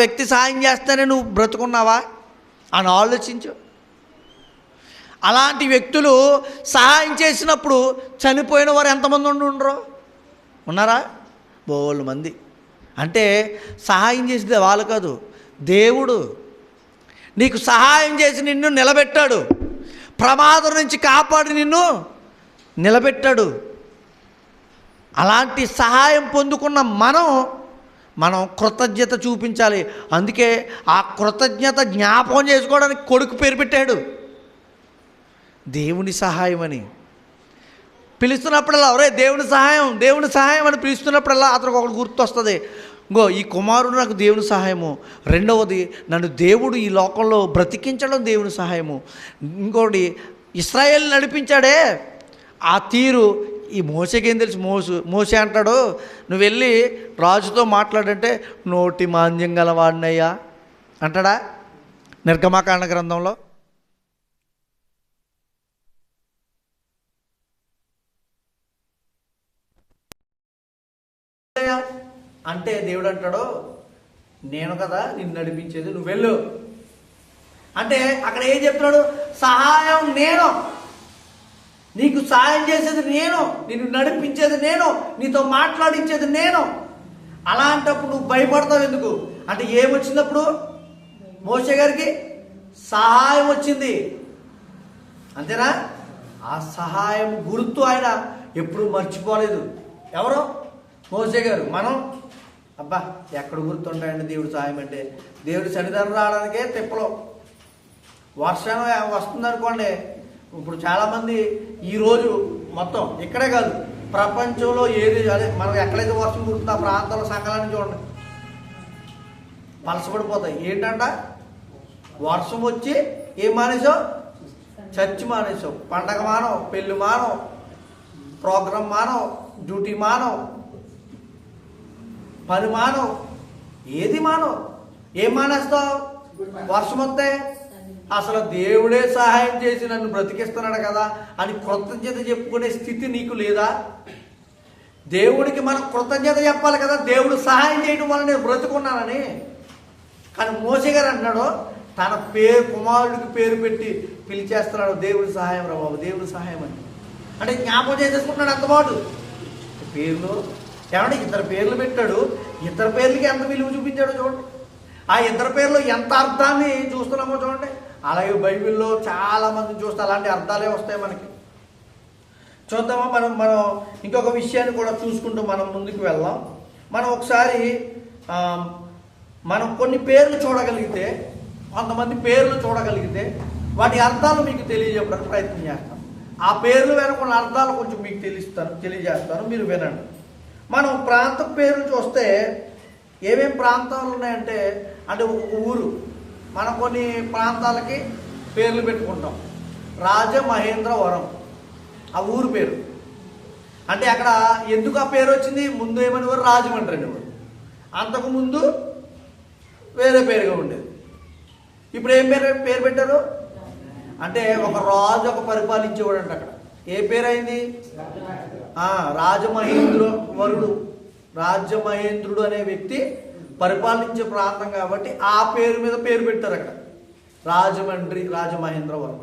వ్యక్తి సాయం చేస్తేనే నువ్వు బ్రతుకున్నావా అని ఆలోచించు. అలాంటి వ్యక్తులు సహాయం చేసినప్పుడు చనిపోయిన వారు ఎంతమంది ఉండరు? ఉన్నారా? బోళ్ళు మంది. అంటే సహాయం చేసేది వాళ్ళు కాదు, దేవుడు నీకు సహాయం చేసి నిన్ను నిలబెట్టాడు, ప్రమాదం నుంచి కాపాడి నిన్ను నిలబెట్టాడు. అలాంటి సహాయం పొందుకున్న మనం కృతజ్ఞత చూపించాలి. అందుకే ఆ కృతజ్ఞత జ్ఞాపకం చేసుకోవడానికి కొడుకు పేరు పెట్టాడు దేవుని సహాయం అని. పిలుస్తున్నప్పుడల్లా ఒరే దేవుని సహాయం అని పిలుస్తున్నప్పుడల్లా అతనికి ఒకటి గుర్తొస్తుంది, ఇంకో ఈ కుమారుడు నాకు దేవుని సహాయము, రెండవది నన్ను దేవుడు ఈ లోకంలో బ్రతికించడం దేవుని సహాయము, ఇంకోటి ఇశ్రాయేలు నడిపించాడే ఆ తీరు ఈ మోసేకేం తెలుసు? మోసే అంటాడు, నువ్వు వెళ్ళి రాజుతో మాట్లాడంటే నోటి మాంద్యం గలవాడినయ్యా అంటాడా నిర్గమకాండ గ్రంథంలో? అంటే దేవుడు అంటాడు, నేను కదా నిన్ను నడిపించేది, నువ్వు వెళ్ళు. అంటే అక్కడ ఏం చెప్తున్నాడు? సహాయం నేను, నీకు సహాయం చేసేది నేను, నిన్ను నడిపించేది నేను, నీతో మాట్లాడించేది నేను. అలాంటప్పుడు నువ్వు భయపడతావు ఎందుకు? అంటే ఏమొచ్చినప్పుడు మోషే గారికి సహాయం వచ్చింది, అంతేనా? ఆ సహాయం గుర్తు ఆయన ఎప్పుడు మర్చిపోలేదు. ఎవరు? మోషే గారు. మనం అబ్బా ఎక్కడ గుర్తుంటాయండి దేవుడు సహాయం అంటే? దేవుడి సన్నిధానం రావడానికే తిప్పలో. వర్షం వస్తుందనుకోండి, ఇప్పుడు చాలామంది ఈరోజు మొత్తం ఇక్కడే కాదు ప్రపంచంలో ఏది అదే మనం ఎక్కడైతే వర్షం కుడుతుందో ఆ ప్రాంతాల సంఘాలని చూడండి పలసపడిపోతాయి. ఏంటంట? వర్షం వచ్చి ఏం మానేసావు? చర్చి మానేసావు, పండగ మానవు, పెళ్ళి మానవు, ప్రోగ్రాం మానవు, డ్యూటీ మానవు, పని మానవు, ఏది మానవు. ఏం మానేస్తావు? వర్షం వస్తే అసలు దేవుడే సహాయం చేసి నన్ను బ్రతికిస్తున్నాడు కదా అని కృతజ్ఞత చెప్పుకునే స్థితి నీకు లేదా? దేవుడికి మనం కృతజ్ఞత చెప్పాలి కదా, దేవుడు సహాయం చేయడం వల్ల నేను బ్రతుకున్నానని. కానీ మోసే గారు అంటున్నాడు, తన కుమారుడికి పేరు పెట్టి పిలిచేస్తున్నాడు, దేవుడి సహాయం రా బాబు, దేవుడి సహాయం అని. అంటే జ్ఞాపకం చేసేసుకుంటున్నాడు అంతమాట. పేర్లు ఏమంటే ఇద్దరు పేర్లు పెట్టాడు, ఇద్దరు పేర్లకి ఎంత విలువ చూపించాడో చూడండి. ఆ ఇద్దరు పేర్లు ఎంత అర్థాన్ని చూస్తున్నామో చూడండి. అలాగే బైబిల్లో చాలామందిని చూస్తే అలాంటి అర్థాలే వస్తాయి మనకి. చూద్దామా? మనం ఇంకొక విషయాన్ని కూడా చూసుకుంటూ మనం ముందుకు వెళ్దాం. మనం ఒకసారి మనం కొన్ని పేర్లు చూడగలిగితే, కొంతమంది పేర్లు చూడగలిగితే వాటి అర్థాలు మీకు తెలియజెప్పడానికి ప్రయత్నం చేస్తాం. ఆ పేర్లు వెనక కొన్ని అర్థాలు కొంచెం మీకు తెలియజేస్తాను, మీరు వినండి. మనం ప్రాంత పేర్లు చూస్తే ఏమేం ప్రాంతాలు ఉన్నాయంటే, అంటే ఒక ఊరు, మనం కొన్ని ప్రాంతాలకి పేర్లు పెట్టుకుంటాం. రాజమహేంద్రవరం ఆ ఊరు పేరు. అంటే అక్కడ ఎందుకు ఆ పేరు వచ్చింది? ముందు ఏమనేవారు? రాజమండ్రి అనేవారు. అంతకుముందు వేరే పేరుగా ఉండేది. ఇప్పుడు ఏం పేరు పెట్టారు? అంటే ఒక రాజు ఒక పరిపాలించేవాడు అంట. అక్కడ ఏ పేరు అయింది? రాజమహేంద్రుడు అనే వ్యక్తి పరిపాలించే ప్రాంతం కాబట్టి ఆ పేరు మీద పేరు పెట్టారు అక్కడ, రాజమండ్రి, రాజమహేంద్రవరం.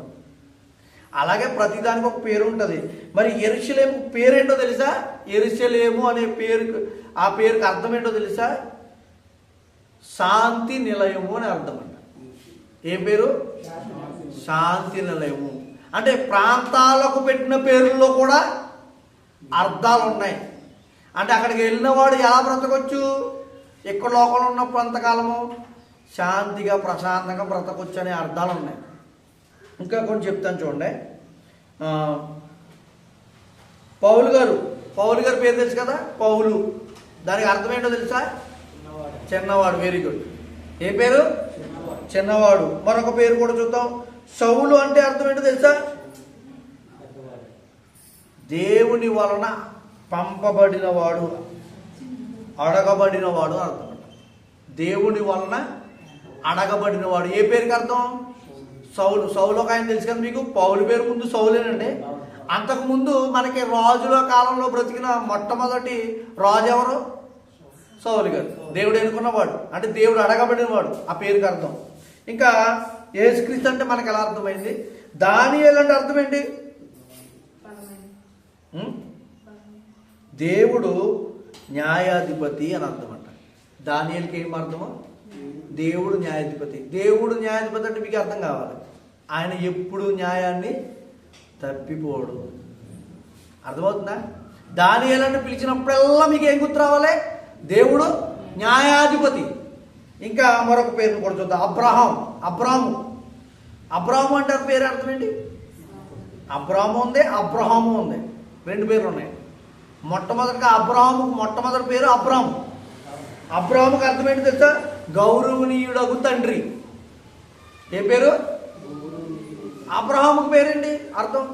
అలాగే ప్రతిదానికి ఒక పేరు ఉంటుంది. మరి యెరూషలేము పేరేంటో తెలుసా? యెరూషలేము అనే పేరుకు, ఆ పేరుకి అర్థం ఏంటో తెలుసా? శాంతి నిలయము అని అర్థం అంట. ఏ పేరు? శాంతి నిలయము. అంటే ప్రాంతాలకు పెట్టిన పేర్లలో కూడా అర్థాలు ఉన్నాయి. అంటే అక్కడికి వెళ్ళిన వాడు ఎలా బ్రతకొచ్చు? ఎక్కడ లోకంలో ఉన్నప్పుడు అంతకాలము శాంతిగా ప్రశాంతంగా బ్రతకొచ్చు అనే అర్థాలు ఉన్నాయి. ఇంకా కొన్ని చెప్తాను చూడండి. పౌలు గారు పేరు తెలుసు కదా, పౌలు. దానికి అర్థం ఏంటో తెలుసా? చిన్నవాడు. Very good. ఏ పేరు? చిన్నవాడు. మరొక పేరు కూడా చూద్దాం. సౌలు అంటే అర్థం ఏంటో తెలుసా? దేవుని వలన పంపబడినవాడు, అడగబడినవాడు అర్థం అంట. దేవుని వలన అడగబడినవాడు ఏ పేరుకి అర్థం? సౌలు. సౌలు ఒక ఆయన తెలుసు కదా మీకు, పౌలు పేరు ముందు సౌలేనండి. అంతకుముందు మనకి రాజుల కాలంలో బ్రతికిన మొట్టమొదటి రాజు ఎవరు? సౌలు గారు. దేవుడు ఎన్నుకున్నవాడు అంటే దేవుడు అడగబడినవాడు ఆ పేరుకి అర్థం. ఇంకా యేసుక్రీస్తు అంటే మనకు ఎలా అర్థమైంది? దానియేలు అంటే అర్థం ఏంటి? దేవుడు న్యాయాధిపతి అని అర్థం అంట. దానియేలుకి ఏం అర్థమో? దేవుడు న్యాయాధిపతి. దేవుడు న్యాయాధిపతి అంటే మీకు అర్థం కావాలి, ఆయన ఎప్పుడు న్యాయాన్ని తప్పిపోడు. అర్థమవుతుందా? దానియేలు అంటే పిలిచినప్పుడల్లా మీకు ఏం గుర్తు రావాలి? దేవుడు న్యాయాధిపతి. ఇంకా మరొక పేరును కూడా చూద్దాం, అబ్రాము. అబ్రాము అంటే పేరు అర్థం ఏంటి? అబ్రాము ఉంది, అబ్రహాము ఉంది, రెండు పేర్లు ఉన్నాయి. మొట్టమొదటిగా అబ్రాహాముకు మొట్టమొదటి పేరు అబ్రాము. అబ్రాహాముకు అర్థం ఏంటి తెలుసా? గౌరవనీయుడగు తండ్రి. ఏ పేరు? అబ్రహాముకు పేరేంటి అర్థం?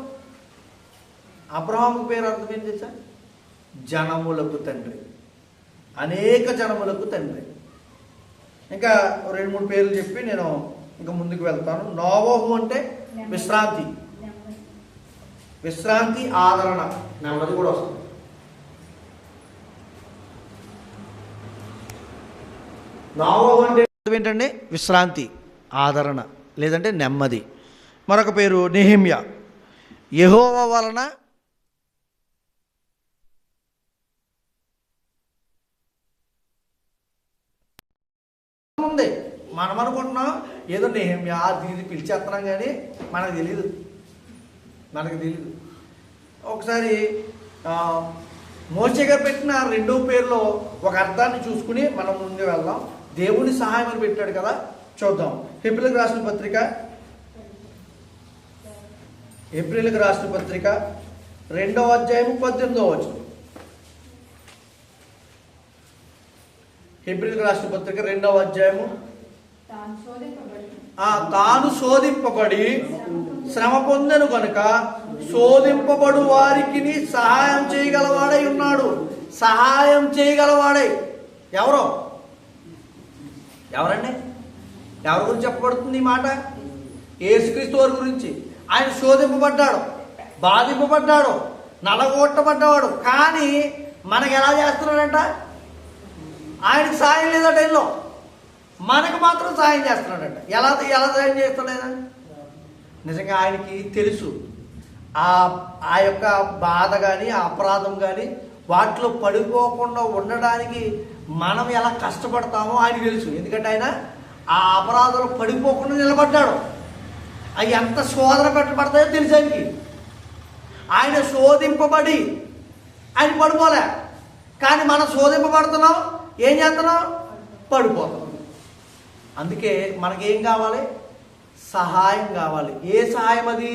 అబ్రహాముకు పేరు అర్థం ఏంటి తెలుసా? జనములకు తండ్రి, అనేక జనములకు తండ్రి. ఇంకా 2-3 పేర్లు చెప్పి నేను ఇంకా ముందుకు వెళ్తాను. నోవహు అంటే విశ్రాంతి, విశ్రాంతి, ఆదరణ, నెమ్మది కూడా వస్తుంది. నోవహు అంటే ఏంటండి? విశ్రాంతి, ఆదరణ, లేదంటే నెమ్మది. మరొక పేరు నెహెమ్యా. యెహోవా వలన ఉంది. మనం అనుకుంటున్నాం ఏదో నెహెమ్యా దీన్ని పిలిచేస్తున్నాం కానీ మనకు తెలియదు. ఒకసారి మోషే గారు పెట్టిన 2వ పేరులో ఒక అర్థాన్ని చూసుకుని మనం ముందు వెళ్దాం. దేవుని సహాయం అని పెట్టాడు కదా, చూద్దాం. ఏప్రిల్కి రాసిన పత్రిక 2వ అధ్యాయము 18వ వచనం. ఏప్రిల్కి రాసిన పత్రిక 2వ అధ్యాయము. తాను శోధింపబడి శ్రమ పొందెను కనుక శోధింపబడు వారికి సహాయం చేయగలవాడై ఉన్నాడు. సహాయం చేయగలవాడై ఎవరండి? ఎవరి గురించి చెప్పబడుతుంది ఈ మాట? యేసుక్రీస్తు వారి గురించి. ఆయన శోధింపబడ్డాడు, బాధింపబడ్డాడు, నలగొట్టబడ్డాడు. కానీ మనకు ఎలా చేస్తున్నాడంట? ఆయనకు సాయం లేదా టైంలో, మనకు మాత్రం సాయం చేస్తున్నాడంట. ఎలా సాయం చేస్తున్నాడా? నిజంగా ఆయనకి తెలుసు ఆ యొక్క బాధ కానీ ఆ అపరాధం కానీ వాటిలో పడిపోకుండా ఉండడానికి మనం ఎలా కష్టపడతామో ఆయనకి తెలుసు. ఎందుకంటే ఆయన ఆ అపరాధాలు పడిపోకుండా నిలబడ్డాడు. అవి ఎంత శోధన పెట్టబడతాయో తెలుసు ఆయనకి. ఆయన శోధింపబడి ఆయన పడిపోలే. కానీ మనం శోధింపబడుతున్నాం, ఏం చేస్తున్నాం? పడిపోతాం. అందుకే మనకేం కావాలి? సహాయం కావాలి. ఏ సహాయం అది?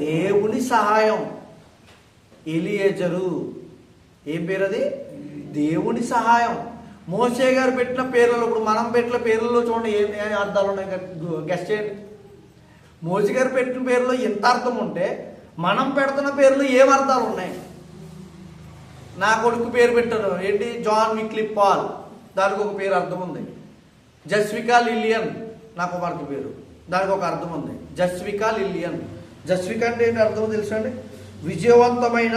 దేవుని సహాయం. ఎలియేజరు ఏం పేరు అది? దేవుని సహాయం. మోషే గారు పెట్టిన పేర్లలో, ఇప్పుడు మనం పెట్టిన పేర్లలో చూడండి ఏం అర్థాలు ఉన్నాయి, గెస్ట్ చేయండి. మోషే గారు పెట్టిన పేర్లో ఎంత అర్థం ఉంటే మనం పెడుతున్న పేర్లు ఏం అర్థాలు ఉన్నాయి? నా కొడుకు పేరు పెట్టాను ఏంటి? జాన్ విక్లిఫ్ పాల్, దానికి ఒక పేరు అర్థం ఉంది. జస్వికా లిలియన్ నా కుమార్తె పేరు, దానికి ఒక అర్థం ఉంది. జస్వికా లిలియన్. జస్వికా అంటే ఏంటి అర్థం తెలుసా అండి? విజయవంతమైన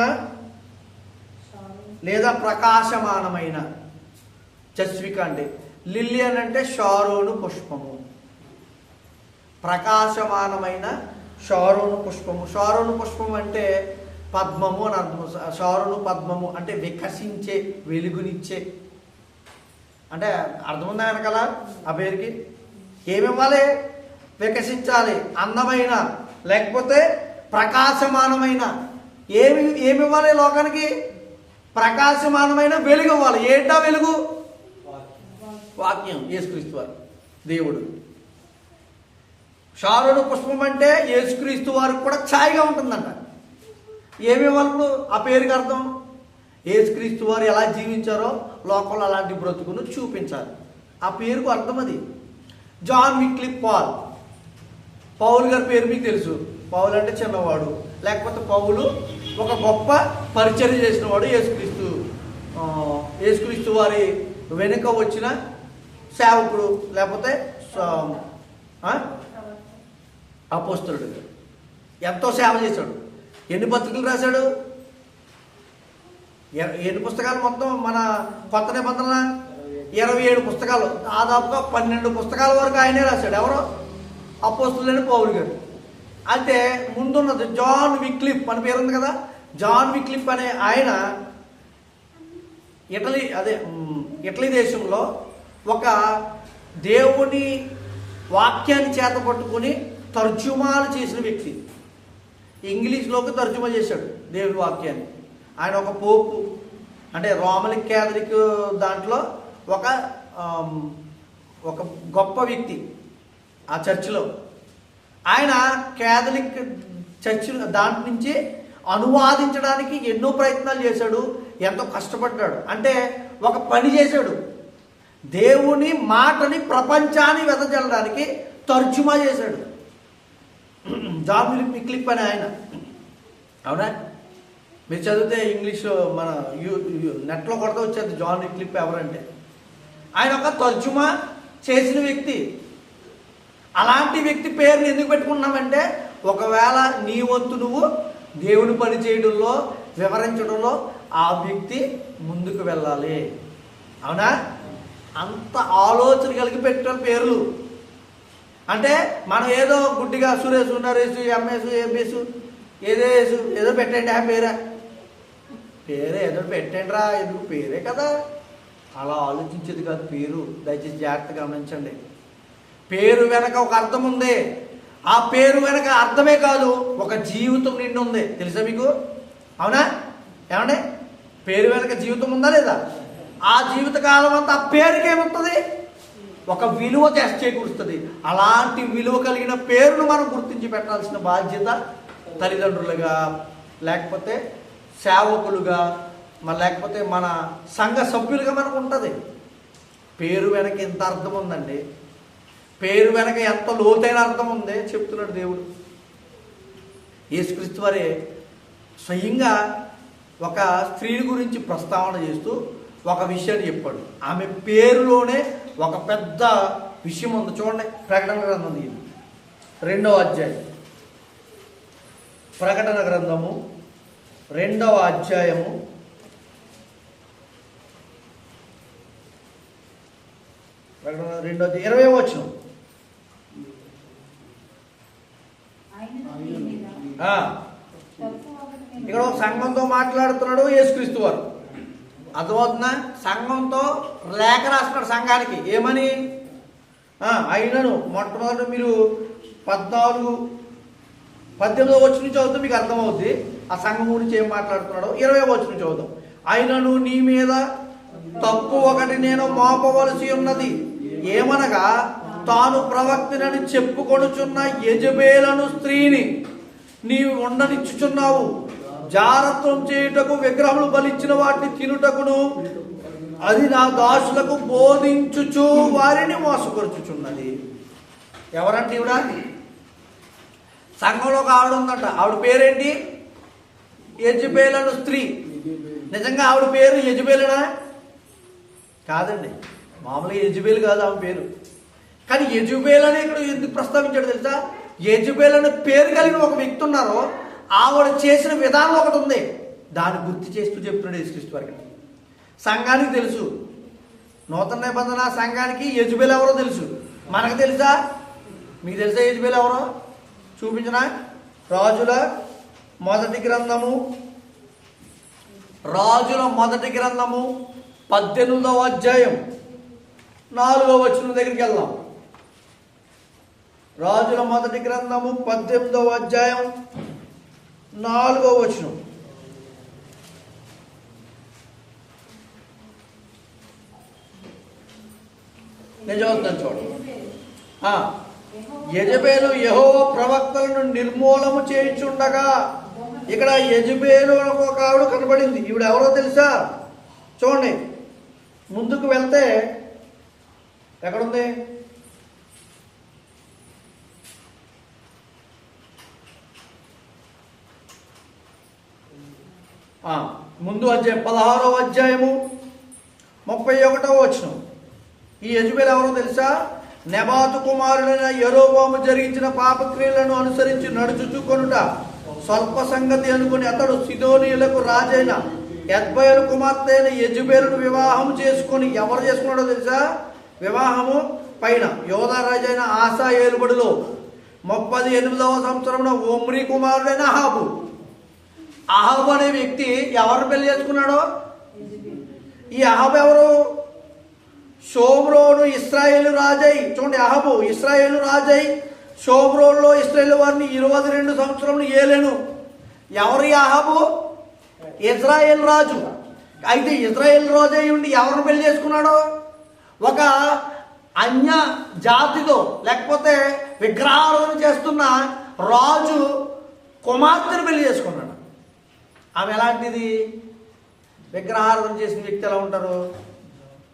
లేదా ప్రకాశమానమైన. జస్విక అంటే. లిలియన్ అంటే షారోను పుష్పము, ప్రకాశమానమైన షారోను పుష్పము. షారోను పుష్పం అంటే పద్మము అని అర్థం. షారోను పద్మము అంటే వికసించే, వెలుగునిచ్చే. అంటే అర్థం ఉందా వెనకాల ఆ పేరుకి? ఏమివ్వాలి? వికసించాలి, అందమైన, లేకపోతే ప్రకాశమానమైన. ఏమివ్వాలి లోకానికి? ప్రకాశమానమైన వెలుగు ఇవ్వాలి. ఏంటా వెలుగు? వాక్యం, యేసుక్రీస్తు వారు, దేవుడు. షారోను పుష్పం అంటే యేసుక్రీస్తు వారికి కూడా ఛాయగా ఉంటుందంట. ఏమివ్వాలి ఆ పేరుకి అర్థం? యేసుక్రీస్తు వారు ఎలా జీవించారో లోకంలో అలాంటి బ్రతుకును చూపించాలి. ఆ పేరుకు అర్థం అది. John Wycliffe Paul. పౌలు గారి పేరు మీకు తెలుసు. పౌలు అంటే చిన్నవాడు, లేకపోతే పౌలు ఒక గొప్ప పరిచర్య చేసిన వాడు. యేసుక్రీస్తు వారి వెనుక వచ్చిన సేవకుడు, లేకపోతే అపోస్తలుడు. ఎంతో సేవ చేశాడు. ఎన్ని పత్రికలు రాశాడు? ఎన్ని పుస్తకాలు మొత్తం? మన కొత్త నిబంధన 27 పుస్తకాలు, దాదాపుగా 12 పుస్తకాల వరకు ఆయనే రాశాడు. ఎవరో? అపోస్తలుడైన పౌలు గారు. అయితే ముందున్నది జాన్ విక్లిఫ్ అని పేరు ఉంది కదా. జాన్ విక్లిఫ్ అనే ఆయన ఇటలీ దేశంలో ఒక దేవుని వాక్యాన్ని చేత పట్టుకుని తర్జుమాలు చేసిన వ్యక్తి. ఇంగ్లీష్లోకి తర్జుమా చేశాడు దేవుని వాక్యాన్ని. ఆయన ఒక పోపు, అంటే రోమన్ క్యాథలిక్ దాంట్లో ఒక గొప్ప వ్యక్తి ఆ చర్చిలో. ఆయన క్యాథలిక్ చర్చ్ దాంట్ నుంచి అనువాదించడానికి ఎన్నో ప్రయత్నాలు చేశాడు, ఎంతో కష్టపడ్డాడు. అంటే ఒక పని చేశాడు, దేవుని మాటని ప్రపంచాన్ని వెదజల్లడానికి తర్జుమా చేశాడు జాన్ విక్లిఫ్ అని ఆయన. అవునా? మీరు చదివితే ఇంగ్లీష్ మన నెట్లో కొడతా వచ్చేది జాన్ విక్లిఫ్ ఎవరంటే. ఆయన ఒక తర్జుమా చేసిన వ్యక్తి. అలాంటి వ్యక్తి పేరుని ఎందుకు పెట్టుకున్నామంటే, ఒకవేళ నీ వంతు నువ్వు దేవుని పని చేయడంలో, వివరించడంలో ఆ వ్యక్తి ముందుకు వెళ్ళాలి. అవునా? అంత ఆలోచన కలిగి పెట్టిన పేర్లు. అంటే మనం ఏదో గుడ్డిగా సురేష్, నరేష్, ఎంఎస్, ఎంఎస్ ఏదో పెట్టండి. ఆ పేరే ఏదో పెట్టండి రా, ఎందుకు పేరే కదా. అలా ఆలోచించేది కాదు పేరు. దయచేసి జాగ్రత్తగా గమనించండి. పేరు వెనక ఒక అర్థం ఉంది. ఆ పేరు వెనక అర్థమే కాదు, ఒక జీవితం నిండి ఉంది. తెలుసా మీకు? అవునా? ఏమండి? పేరు వెనక జీవితం ఉందా లేదా? ఆ జీవిత కాలం అంతా ఆ పేరుకి ఏముంటుంది? ఒక విలువ చేకూరుస్తుంది. అలాంటి విలువ కలిగిన పేరును మనం గుర్తించి పెట్టాల్సిన బాధ్యత తల్లిదండ్రులుగా, లేకపోతే సేవకులుగా, లేకపోతే మన సంఘ సభ్యులుగా మనకు ఉంటుంది. పేరు వెనక ఎంత అర్థం ఉందండి. పేరు వెనక ఎంత లోతైన అర్థం ఉంది చెప్తున్నాడు దేవుడు. యేసుక్రీస్తు వారే స్వయంగా ఒక స్త్రీ గురించి ప్రస్తావన చేస్తూ ఒక విషయాన్ని చెప్పాడు. ఆమె పేరులోనే ఒక పెద్ద విషయం ఉంది. చూడండి, ప్రకటన గ్రంథం 2వ అధ్యాయం. ప్రకటన గ్రంథము 2వ అధ్యాయము 20వ వచనం. ఇక్కడ ఒక సంఘంతో మాట్లాడుతున్నాడు యేసుక్రీస్తు వారు. అర్థమవుతుందా? సంఘంతో లేఖ రాస్తున్నాడు సంఘానికి. ఏమని? అయినను మొట్టమొదటి మీరు 18వ వచనం నుంచి చదువుతాం, మీకు అర్థమవుద్ది ఆ సంఘం గురించి ఏం మాట్లాడుతున్నాడో. 20వ వచనం చదువుతాం. అయినను నీ మీద తప్పు ఒకటి నేను మోపవలసి ఉన్నది. ఏమనగా, తాను ప్రవక్తనని చెప్పుకొనుచున్న యెజబెలను స్త్రీని నీవు ఉండనిచ్చుచున్నావు. జారత్వం చేయుటకు, విగ్రహములు బలిచ్చిన వాటిని తినుటకును అది నా దాసులకు బోధించుచు వారిని మోసపరుచుచున్నది. ఎవరంటే ఈవిడ? సంఘంలో ఒక ఆవిడ ఉందంట. ఆవిడ పేరేంటి? యెజబెలను స్త్రీ. నిజంగా ఆవిడ పేరు యెజబెలనా? కాదండి, మామూలుగా యెజబెల్ కాదు ఆమె పేరు. కానీ యెజబెల్ అని ఇక్కడ ఎందుకు ప్రస్తావించాడు తెలుసా? యెజబెల్ అనే పేరు కలిగిన ఒక వ్యక్తి ఉన్నారో, ఆవిడ చేసిన విధానం ఒకటి ఉంది. దాన్ని గుర్తు చేస్తూ చెప్తున్నాడు యేసుక్రీస్తు వారికి. సంఘానికి తెలుసు, నూతన నిబంధన సంఘానికి యెజబెల్ ఎవరో తెలుసు. మనకు తెలుసా? మీకు తెలుసా యెజబెల్ ఎవరో? చూపించిన రాజుల మొదటి గ్రంథము 18వ అధ్యాయం 4వ వచనం దగ్గరికి వెళ్దాం. రాజుల మొదటి గ్రంథము 18వ అధ్యాయం 4వ వచనం. నేను చదువుతాను చూడండి. యెజబెలు యెహోవా ప్రవక్తలను నిర్మూలము చేయించుండగా. ఇక్కడ యెజబెలు ఒక ఆవిడ కనబడింది. ఈవిడ ఎవరో తెలుసా? చూడండి, ముందుకు వెళ్తే ఎక్కడుంది? ముందు అధ్యాయం 16వ అధ్యాయము 31వ వచనం. ఈ యెజబెలు ఎవరో తెలుసా? నెబాతు కుమారుడైన యరొబోము జరిగించిన పాపక్రియలను అనుసరించి నడుచుకొనుట స్వల్ప సంగతి అనుకుని అతడు సిదోనీయులకు రాజైన ఎద్బయలు కుమార్తె అయిన యెజబెలును వివాహం చేసుకొని, ఎవరు చేసుకున్నాడో తెలుసా? వివాహము పైన యోధా రాజైన ఆసా ఏలుబడిలో 38వ సంవత్సరంలో ఒమ్రీ కుమారుడైన అహాబు. అహాబు అనే వ్యక్తి ఎవరు పెళ్లి చేసుకున్నాడో? ఈ అహాబు ఎవరు? షోమ్రోను ఇశ్రాయేలు రాజై, చూడండి, అహాబు ఇశ్రాయేలు రాజై షోమ్రోన్లో ఇశ్రాయేలు వారిని 22 సంవత్సరములు ఏలెను. ఎవరు ఈ అహాబు? ఇజ్రాయేల్ రాజు. అయితే ఇజ్రాయేల్ రాజు అయి ఉండి ఎవరిని పెళ్లి చేసుకున్నాడు? ఒక అన్య జాతితో, లేకపోతే విగ్రహారాధన చేస్తున్న రాజు కుమార్తెను పెళ్లి చేసుకున్నాడు. ఆమె ఎలాంటిది? విగ్రహారాధన చేసిన వ్యక్తి ఎలా ఉంటారు?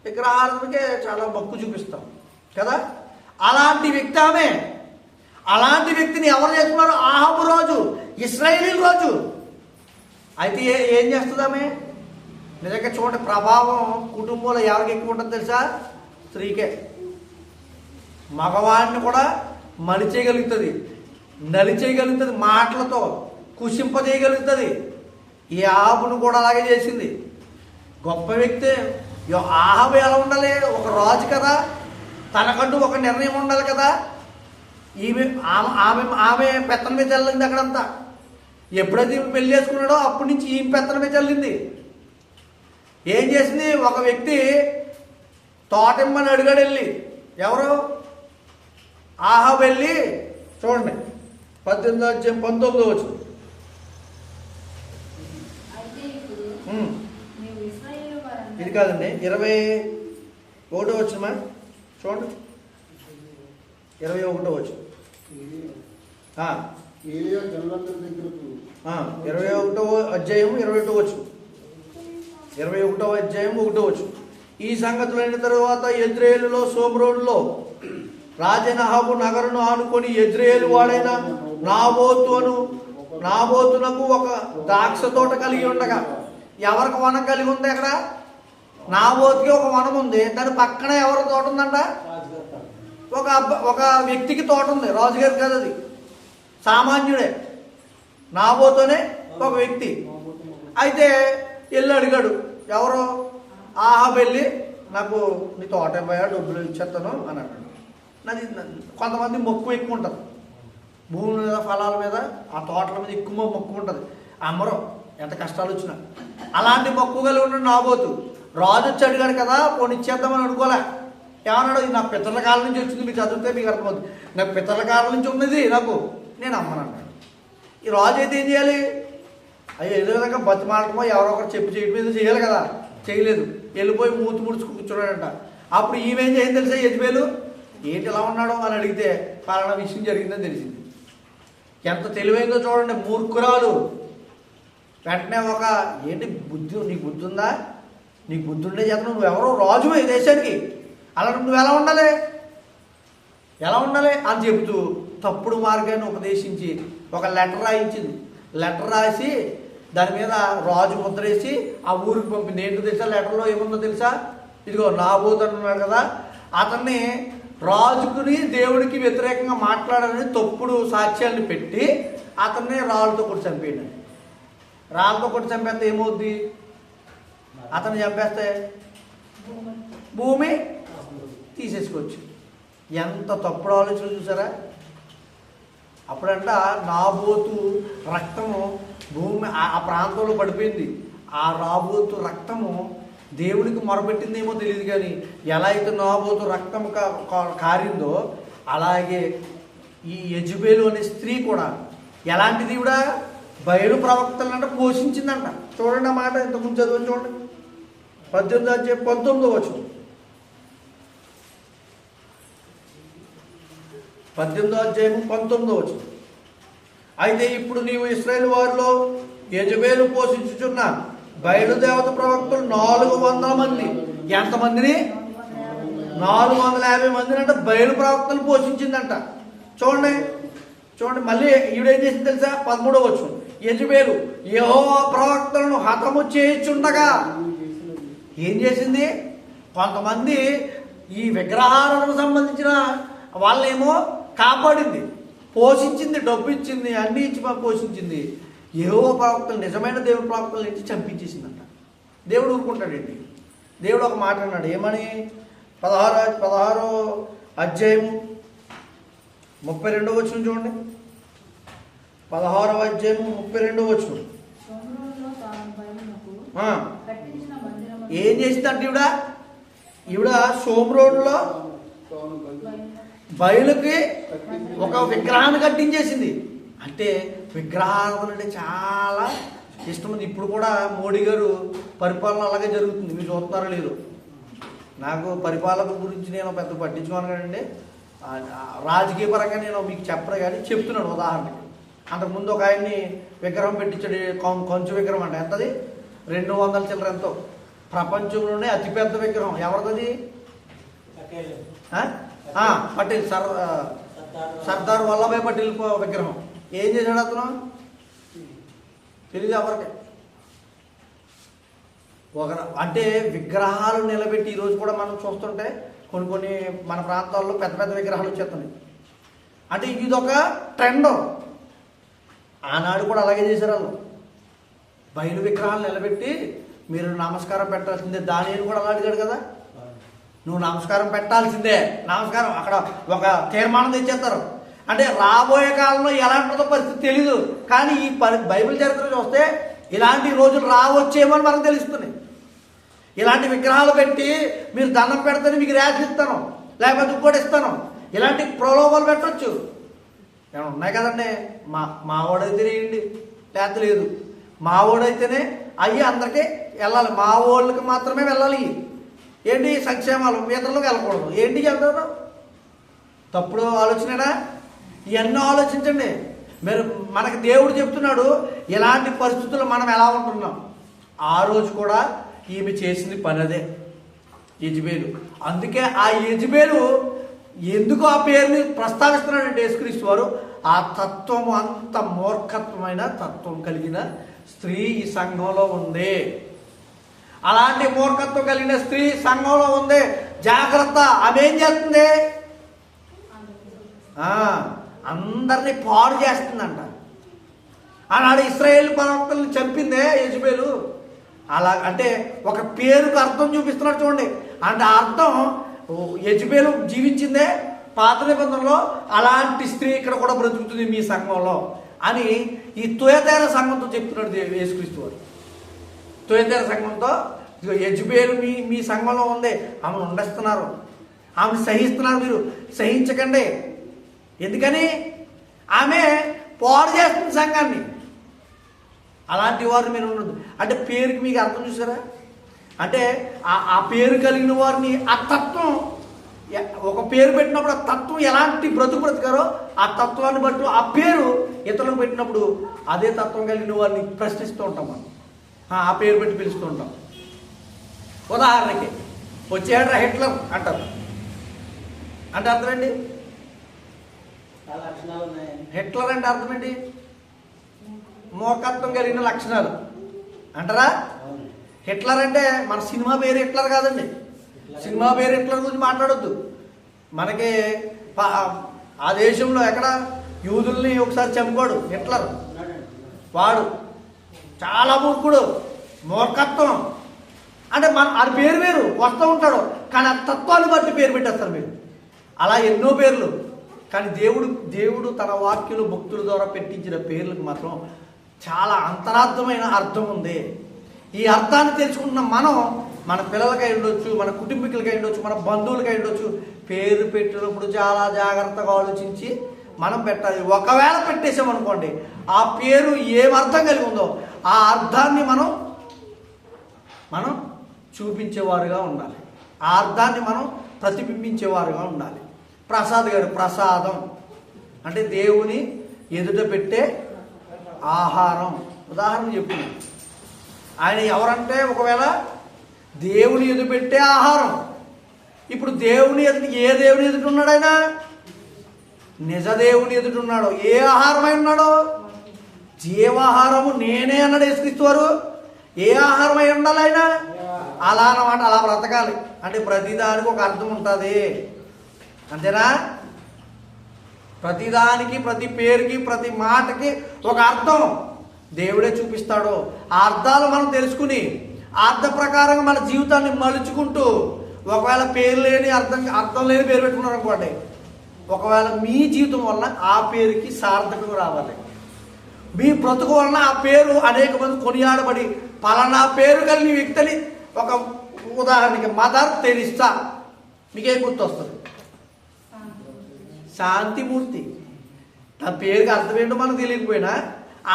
విగ్రహారాధనకే చాలా మొక్కు చూపిస్తాం కదా, అలాంటి వ్యక్తి ఆమె. అలాంటి వ్యక్తిని ఎవరు చేసుకున్నారు? అహాబు రాజు, ఇశ్రాయేలు రాజు. అయితే ఏం చేస్తుంది ఆమె? నిజంగా చూడండి, ప్రభావం కుటుంబంలో ఎవరికి ఎక్కువ ఉంటుంది తెలుసా? స్త్రీకే. మగవాడిని కూడా మలిచేయగలుగుతుంది, నలిచేయగలుగుతుంది, మాటలతో కుషింపజేయగలుగుతుంది. ఈ అహాబును కూడా అలాగే చేసింది. గొప్ప వ్యక్తి. అహాబు ఎలా ఉండాలి? ఒక రాజు కదా, తనకంటూ ఒక నిర్ణయం ఉండాలి కదా. ఆమె పెత్తన మీద చల్లింది అక్కడంతా. ఎప్పుడైతే పెళ్లి చేసుకున్నాడో అప్పటి నుంచి ఈ పెత్తన మీద చల్లింది. ఏం చేసింది? ఒక వ్యక్తి తోటమ్మని అడిగాడు వెళ్ళి. ఎవరు? అహాబు వెళ్ళి, చూడండి 18వ అధ్యాయం 19వ వచనం. ఇది కాదండి, 21వ వచనమా? చూడండి, 21వ వచనం. 21వ అధ్యాయం 21వ వచనం. 21వ అధ్యాయం 1వ వచనం. ఈ సంగతులైన తరువాత యెజ్రెయేలులో షోమ్రోనులో రాజైన అహాబు నగరును ఆనుకొని యెజ్రెయేలు వాడైన నాబోతునకు ఒక ద్రాక్ష తోట కలిగి ఉండగా. ఎవరికి వనం కలిగి ఉంది అక్కడ? నాబోతుకి ఒక వనం ఉంది. దాని పక్కన ఎవరి తోట ఉందంట? ఒక వ్యక్తికి తోట ఉంది. రాజుగారి కదా, అది సామాన్యుడే. నాబోతునే ఒక వ్యక్తి. అయితే వెళ్ళి అడిగాడు. ఎవరు? అహాబు వెళ్ళి, నాకు నీ తోట ఇవ్వయా, డబ్బులు ఇచ్చేస్తాను అని అన్నాడు. నాది కొంతమంది మొక్కు ఎక్కువ ఉంటుంది, భూమి మీద, ఫలాల మీద, ఆ తోటల మీద ఎక్కువ మొక్కు ఉంటుంది. అమ్మరు ఎంత కష్టాలు వచ్చినా. అలాంటి మొక్కు కలిగి ఉన్నాడు నాబోతు. రాజు వచ్చి అడిగాడు కదా, పోనీ ఇచ్చేద్దామని అనుకోలే. ఏమన్నాడు? ఇది నా పితరుల కాలం నుంచి వచ్చింది, మీరు చదివితే మీకు అర్థమవుతుంది. నాకు పితరుల కాలం నుంచి ఉన్నది, నాకు నేను అమ్మనన్నాడు. ఈ రాజు అయితే ఏం చేయాలి? అయ్యో ఏదో విధంగా బతిమాలటమో ఎవరో ఒకరు చెప్పి చేయడం ఏదో చేయాలి కదా, చేయలేదు. వెళ్ళిపోయి మూతి ముడుచుకు కూర్చున్నాడంట. అప్పుడు ఈమెం చేసింది తెలుసా? యెజబెలు ఏంటి ఇలా ఉన్నాడో అని అడిగితే పలానా విషయం జరిగిందని తెలిసింది. ఎంత తెలివైందో చూడండి, మూర్ఖురాలు. వెంటనే ఒక ఏంటి బుద్ధి, నీకు బుద్ధి ఉందా? నీకు బుద్ధి ఉండే చేత నువ్వెవరో రాజు ఈ దేశానికి, అలా నువ్వు ఎలా ఉండాలి అని చెబుతూ తప్పుడు మార్గాన్ని ఉపదేశించి ఒక లెటర్ రాయించింది. లెటర్ రాసి దాని మీద రాజు ముద్రేసి ఆ ఊరికి పంపింది. ఏంటో తెలుసా? లెటర్లో ఏముందో తెలుసా? ఇదిగో నాబోతు అంటున్నాడు కదా, అతన్ని రాజుకుని దేవుడికి వ్యతిరేకంగా మాట్లాడాలని తప్పుడు సాక్ష్యాలను పెట్టి అతన్ని రాళ్ళతో కొట్టి చంపేయండి. రాళ్ళతో కొట్టి చంపేస్తే ఏమవుద్ది? అతన్ని చంపేస్తే భూమి తీసేసుకోవచ్చు. ఎంత తప్పుడు ఆలోచన చూసారా? అప్పుడంట నాబోతు రక్తము భూమి ఆ ప్రాంతంలో పడిపోయింది. ఆ నాబోతు రక్తము దేవుడికి మొరపెట్టిందేమో తెలియదు, కానీ ఎలా అయితే నాబోతు రక్తం కారిందో అలాగే ఈ యెజబెలు అనే స్త్రీ కూడా ఎలాంటిది? కూడా బయలు ప్రవక్తలంట పోషించిందంట. చూడండి ఆ మాట, ఇంతకుముందు చదువుని చూడండి, 18వ అధ్యాయం 19వ వచనం. 18వ అధ్యాయం 19వ వచనం. అయితే ఇప్పుడు నీవు ఇశ్రాయేలు వారిలో యెజబెలు పోషించుచున్న బయలుదేవత ప్రవక్తలు 400 మంది. ఎంతమందిని? 450 మందిని అంట బయలు ప్రవక్తలు పోషించిందంట. చూడండి మళ్ళీ ఈవిడేం చేసింది తెలుసా? 13వ వచనం. యెజబెలు యెహోవా ప్రవక్తలను హతము చేయుచుండగా ఏం చేసింది? కొంతమంది ఈ విగ్రహాలకు సంబంధించిన వాళ్ళేమో కాపాడింది, పోషించింది, డబ్బు ఇచ్చింది, అన్నీ ఇచ్చి పోషించింది. యెహోవా ప్రవక్తలు, నిజమైన దేవుడి ప్రవక్తల నుంచి చంపించేసిందంట. దేవుడు ఊరుకుంటాడండి. దేవుడు ఒక మాట అన్నాడు, ఏమని? 16వ అధ్యాయము 32వ వచనం చూడండి. 16వ అధ్యాయము 32వ వచనం. ఏం చేసిందంట ఈవిడ సోమరోడ్లో బయలుకి ఒక విగ్రహాన్ని కట్టించేసింది. అంటే విగ్రహారాధన అంటే చాలా ఇష్టం ఉంది. ఇప్పుడు కూడా మోడీ గారు పరిపాలన అలాగే జరుగుతుంది. మీరు చూస్తున్నారో లేదు, నాకు పరిపాలన గురించి నేను పెద్ద పట్టించుకోను కదండి. రాజకీయ పరంగా నేను మీకు చెప్పను కానీ చెప్తున్నాను ఉదాహరణకి. అంతకుముందు ఒక ఆయన్ని విగ్రహం పెట్టించాడు, కొంచెం విగ్రహం అంట. ఎంతది? 200 చిల్లర ఎంతో. ప్రపంచంలోనే అతిపెద్ద విగ్రహం ఎవరిది? పటేల్, సర్దార్ వల్లభాయ్ పటేల్ విగ్రహం. ఏం చేశాడు అతను తెలియదు ఎవరికి. అంటే విగ్రహాలు నిలబెట్టి ఈరోజు కూడా మనం చూస్తుంటే కొన్ని మన ప్రాంతాల్లో పెద్ద పెద్ద విగ్రహాలు వచ్చేస్తున్నాయి. అంటే ఇదొక ట్రెండ్. ఆనాడు కూడా అలాగే చేశారు వాళ్ళు. బయలు విగ్రహాలు నిలబెట్టి మీరు నమస్కారం పెట్టాల్సిందే. దానిని కూడా అలా అడిగాడు కదా, నువ్వు నమస్కారం పెట్టాల్సిందే. నమస్కారం అక్కడ ఒక తీర్మానం తెచ్చేస్తారు. అంటే రాబోయే కాలంలో ఎలాంటిదో పరిస్థితి తెలీదు, కానీ ఈ బైబిల్ చరిత్ర చూస్తే ఇలాంటి రోజులు రావచ్చేమో అని మనకు తెలుస్తుంది. ఇలాంటి విగ్రహాలు పెట్టి మీరు దండం పెడితేనే మీకు రేషన్ ఇస్తాను, లేకపోతే ఇంకోటి ఇస్తాను, ఇలాంటి ప్రలోభాలు పెట్టవచ్చు. ఏమైనా ఉన్నాయి కదండి. మా వాడైతే వేయండి, లేకపోతే లేదు. మా వాడైతేనే అయ్యి అందరికీ వెళ్ళాలి, మా వాళ్ళకి మాత్రమే వెళ్ళాలి. ఏంటి సంక్షేమాలు, ఇతరులకు వెళ్ళకూడదు. ఏంటి చెప్తారు? తప్పుడు ఆలోచనేనా? ఇవన్నీ ఆలోచించండి. మీరు మనకి దేవుడు చెప్తున్నాడు ఇలాంటి పరిస్థితుల్లో మనం ఎలా ఉంటున్నాం. ఆ రోజు కూడా ఈమె చేసింది పని అదే, యెజబెలు. అందుకే ఆ యెజబెలు ఎందుకు ఆ పేరుని ప్రస్తావిస్తున్నాడంటే యేసుక్రీస్తు వారు, ఆ తత్వము అంత మూర్ఖత్వమైన తత్వం కలిగిన స్త్రీ ఈ సంఘంలో ఉంది. అలాంటి మూర్ఖత్వం కలిగిన స్త్రీ సంఘంలో ఉంది, జాగ్రత్త. ఆమె ఏం చేస్తుంది? అందరినీ పాడు చేస్తుందంట. ఆనాడు ఇశ్రాయేలు ప్రవక్తలను చంపిందే యెజబెలు. అలా అంటే ఒక పేరుకు అర్థం చూపిస్తున్నాడు చూడండి. అంటే అర్థం యెజబెలు జీవించిందే పాత నిబంధనలో, అలాంటి స్త్రీ ఇక్కడ కూడా బ్రతుకుతుంది మీ సంఘంలో అని ఈ తుయతైర సంఘంతో చెప్తున్నాడు యేసుక్రీస్తు వారు. తుయతైర సంఘంతో యెజబెలు మీ సంఘంలో ఉంది, ఆమెను ఉండేస్తున్నారు, ఆమెను సహిస్తున్నారు, మీరు సహించకండి. ఎందుకని? ఆమె పాడు చేస్తుంది సంఘాన్ని. అలాంటి వారు మీరు ఉండదు. అంటే పేరుకి మీకు అర్థం చూసారా? అంటే ఆ పేరు కలిగిన వారిని, ఆ తత్వం, ఒక పేరు పెట్టినప్పుడు ఆ తత్వం ఎలాంటి బ్రతుకారో ఆ తత్వాన్ని బట్టి ఆ పేరు ఇతరులకు పెట్టినప్పుడు అదే తత్వం కలిగిన వారిని ప్రశ్నిస్తూ ఉంటాం మనం. ఆ పేరు పెట్టి పిలుస్తూ ఉంటాం. ఉదాహరణకి వచ్చేట హిట్లర్ అంటారు. అంటే అర్థమేంటి? హిట్లర్ అంటే అర్థమేంటి? మూర్ఖత్వం కలిగిన లక్షణాలు అంటారా? హిట్లర్ అంటే మన సినిమా పేరు హిట్లర్ కాదండి. సినిమా పేరు హిట్లర్ గురించి మాట్లాడొద్దు. మనకి ఆ దేశంలో ఎక్కడ యూదుల్ని ఒకసారి చంపాడు హిట్లర్. వాడు చాలా మూర్ఖుడు, మూర్ఖత్వం. అంటే ఆ పేరు వేరు వస్తూ ఉంటాడు, కానీ ఆ తత్వాన్ని బట్టి పేరు పెట్టేస్తారు మీరు. అలా ఎన్నో పేర్లు. కానీ దేవుడు తన వాక్యులు భక్తుల ద్వారా పెట్టించిన పేర్లకు మాత్రం చాలా అంతరార్థమైన అర్థం ఉంది. ఈ అర్థాన్ని తెలుసుకుంటున్న మనం మన పిల్లలకై ఉండొచ్చు, మన కుటుంబీకులకై ఉండొచ్చు, మన బంధువులకై ఉండొచ్చు, పేరు పెట్టినప్పుడు చాలా జాగ్రత్తగా ఆలోచించి మనం పెట్టాలి. ఒకవేళ పెట్టేసామనుకోండి, ఆ పేరు ఏమర్థం కలిగి ఉందో ఆ అర్థాన్ని మనం చూపించేవారుగా ఉండాలి. ఆ అర్థాన్ని మనం ప్రతిబింబించేవారుగా ఉండాలి. ప్రసాద్ గారు, ప్రసాదం అంటే దేవుని ఎదుట పెట్టే ఆహారం. ఉదాహరణ చెప్తున్నాను. ఆయన ఎవరంటే ఒకవేళ దేవుని ఎదుట పెట్టే ఆహారం. ఇప్పుడు దేవుని ఎదుట ఏ దేవుని ఎదుట ఉన్నాడు ఆయన? నిజ దేవుని ఎదుట ఉన్నాడు. ఏ ఆహారమై ఉన్నాడో? జీవాహారము నేనే అన్నాడు యేసుక్రీస్తు వారు. ఏ ఆహారం అయి ఉండాలి ఆయన? అలా అన్నమాట, అలా బ్రతకాలి. అంటే ప్రతిదానికి ఒక అర్థం ఉంటుంది, అంతేనా? ప్రతిదానికి, ప్రతి పేరుకి, ప్రతి మాటకి ఒక అర్థం దేవుడే చూపిస్తాడు. ఆ అర్థాలు మనం తెలుసుకుని అర్థ ప్రకారంగా మన జీవితాన్ని మలుచుకుంటూ, ఒకవేళ పేరు లేని అర్థం లేని పేరు పెట్టుకున్నారు అనుకోండి, ఒకవేళ మీ జీవితం వలన ఆ పేరుకి సార్థకం రావాలి. మీ బ్రతుకు వలన ఆ పేరు అనేక మంది కొనియాడబడి పలానా పేరు కలిగిన వ్యక్తిని, ఒక ఉదాహరణకి మదర్ తెరిస్సా, మీకేం గుర్తొస్తుంది? శాంతిమూర్తి. ఆ పేరుకి అర్థం ఏంటో మనకు తెలియకపోయినా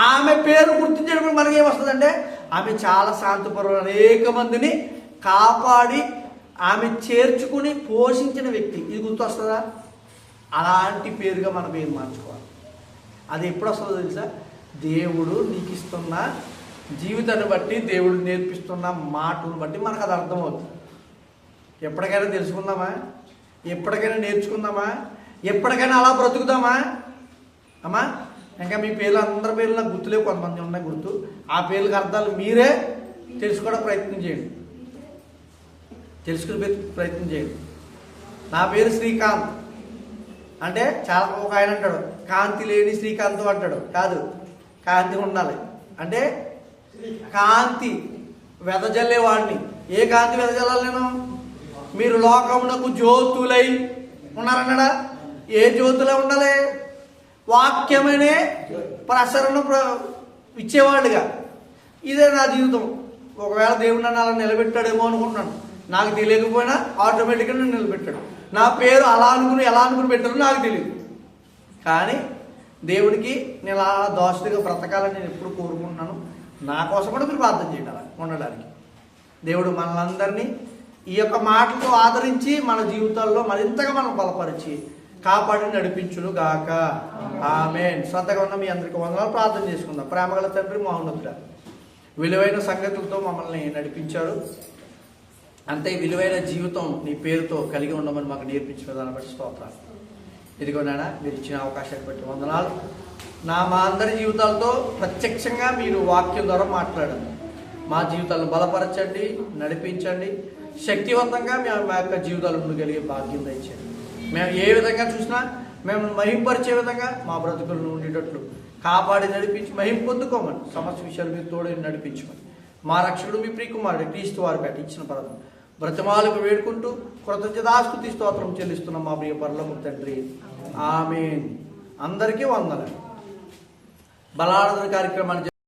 ఆమె పేరు గుర్తించేటప్పుడు మనకి ఏమొస్తుందంటే, ఆమె చాలా శాంతిపరులు, అనేక మందిని కాపాడి ఆమె చేర్చుకుని పోషించిన వ్యక్తి. ఇది గుర్తొస్తుందా? అలాంటి పేరుగా మన పేరు మార్చుకోవాలి. అది ఎప్పుడు వస్తుందో తెలుసా? దేవుడు నీకు ఇస్తున్న జీవితాన్ని బట్టి, దేవుడు నేర్పిస్తున్న మాటలను బట్టి మనకు అది అర్థమవుతుంది. ఎప్పటికైనా తెలుసుకుందామా? ఎప్పటికైనా నేర్చుకుందామా? ఎప్పటికైనా అలా బ్రతుకుదామా? అమ్మా, ఇంకా మీ పేర్లు, అందరి పేర్లు నాకు గుర్తులేవు, కొంతమంది ఉన్నాయి గుర్తు. ఆ పేర్లకు అర్థాలు మీరే తెలుసుకోవడం ప్రయత్నం చేయండి, తెలుసుకునే ప్రయత్నం చేయండి. నా పేరు శ్రీకాంత్ అంటే చాలా, ఒక ఆయన అంటాడు కాంతి లేని శ్రీకాంత్ అంటాడు. కాదు, కాంతి ఉండాలి. అంటే కాంతి వెదజల్లేవాడిని. ఏ కాంతి వెదజల్లాలి నేను? మీరు లోకమునకు జ్యోతులై ఉన్నారన్నాడా? ఏ జ్యోతులై ఉండాలి? వాక్యమనే ప్రసరణ ఇచ్చేవాళ్ళుగా. ఇదే నా జీవితం. ఒకవేళ దేవుడు నన్ను అలా నిలబెట్టాడేమో అనుకుంటున్నాను, నాకు తెలియకపోయినా ఆటోమేటిక్గా నన్ను నిలబెట్టాడు. నా పేరు అలా అనుకుని, ఎలా అనుకుని పెట్టారో నాకు తెలియదు, కానీ దేవుడికి నేను అలా దోషుడిగా బ్రతకాలని నేను ఎప్పుడు కోరుకుంటున్నాను. నా కోసం కూడా మీరు ప్రార్థన చేయండి అలా ఉండడానికి. దేవుడు మనలందరినీ ఈ యొక్క మాటలతో ఆదరించి మన జీవితాల్లో మరింతగా మనం బలపరిచి కాపాడి నడిపించును గాక. ఆమేన్. శ్రద్ధగా ఉన్న మీ అందరికీ వందనాలు. ప్రార్థన చేసుకుందాం. ప్రేమగల తండ్రి, మహోన్నతుడా, విలువైన సంగతులతో మమ్మల్ని నడిపించారు. అంతే విలువైన జీవితం నీ పేరుతో కలిగి ఉండమని మాకు నేర్పించిన విధానం బట్టి స్తోత్రాలు. ఇదిగో నాయన, మీరు ఇచ్చిన అవకాశాన్ని బట్టి వందనాలు. మా అందరి జీవితాలతో ప్రత్యక్షంగా మీరు వాక్యం ద్వారా మాట్లాడండి. మా జీవితాలను బలపరచండి, నడిపించండి. శక్తివంతంగా మేము మా యొక్క జీవితాలు ఉండగలిగే భాగ్యం దయచేయండి. మేము ఏ విధంగా చూసినా మేము మహింపరిచే విధంగా మా బ్రతుకులను ఉండేటట్లు కాపాడి నడిపించి మహిం పొందుకోమని, సమస్త విషయాలు మీరు తోడే నడిపించమని, మా రక్షకుడు మీ ప్రియకుమారుడు క్రీస్తు వారి పేట ఇచ్చిన పరదం బ్రతమాలకు వేడుకుంటూ కృతజ్ఞతాస్తుతి స్తోత్రం చెల్లిస్తున్నాం మా ప్రియ పరలోకపు తండ్రి. ఆమేన్. అందరికీ వందనాలు. బలారాధన కార్యక్రమాన్ని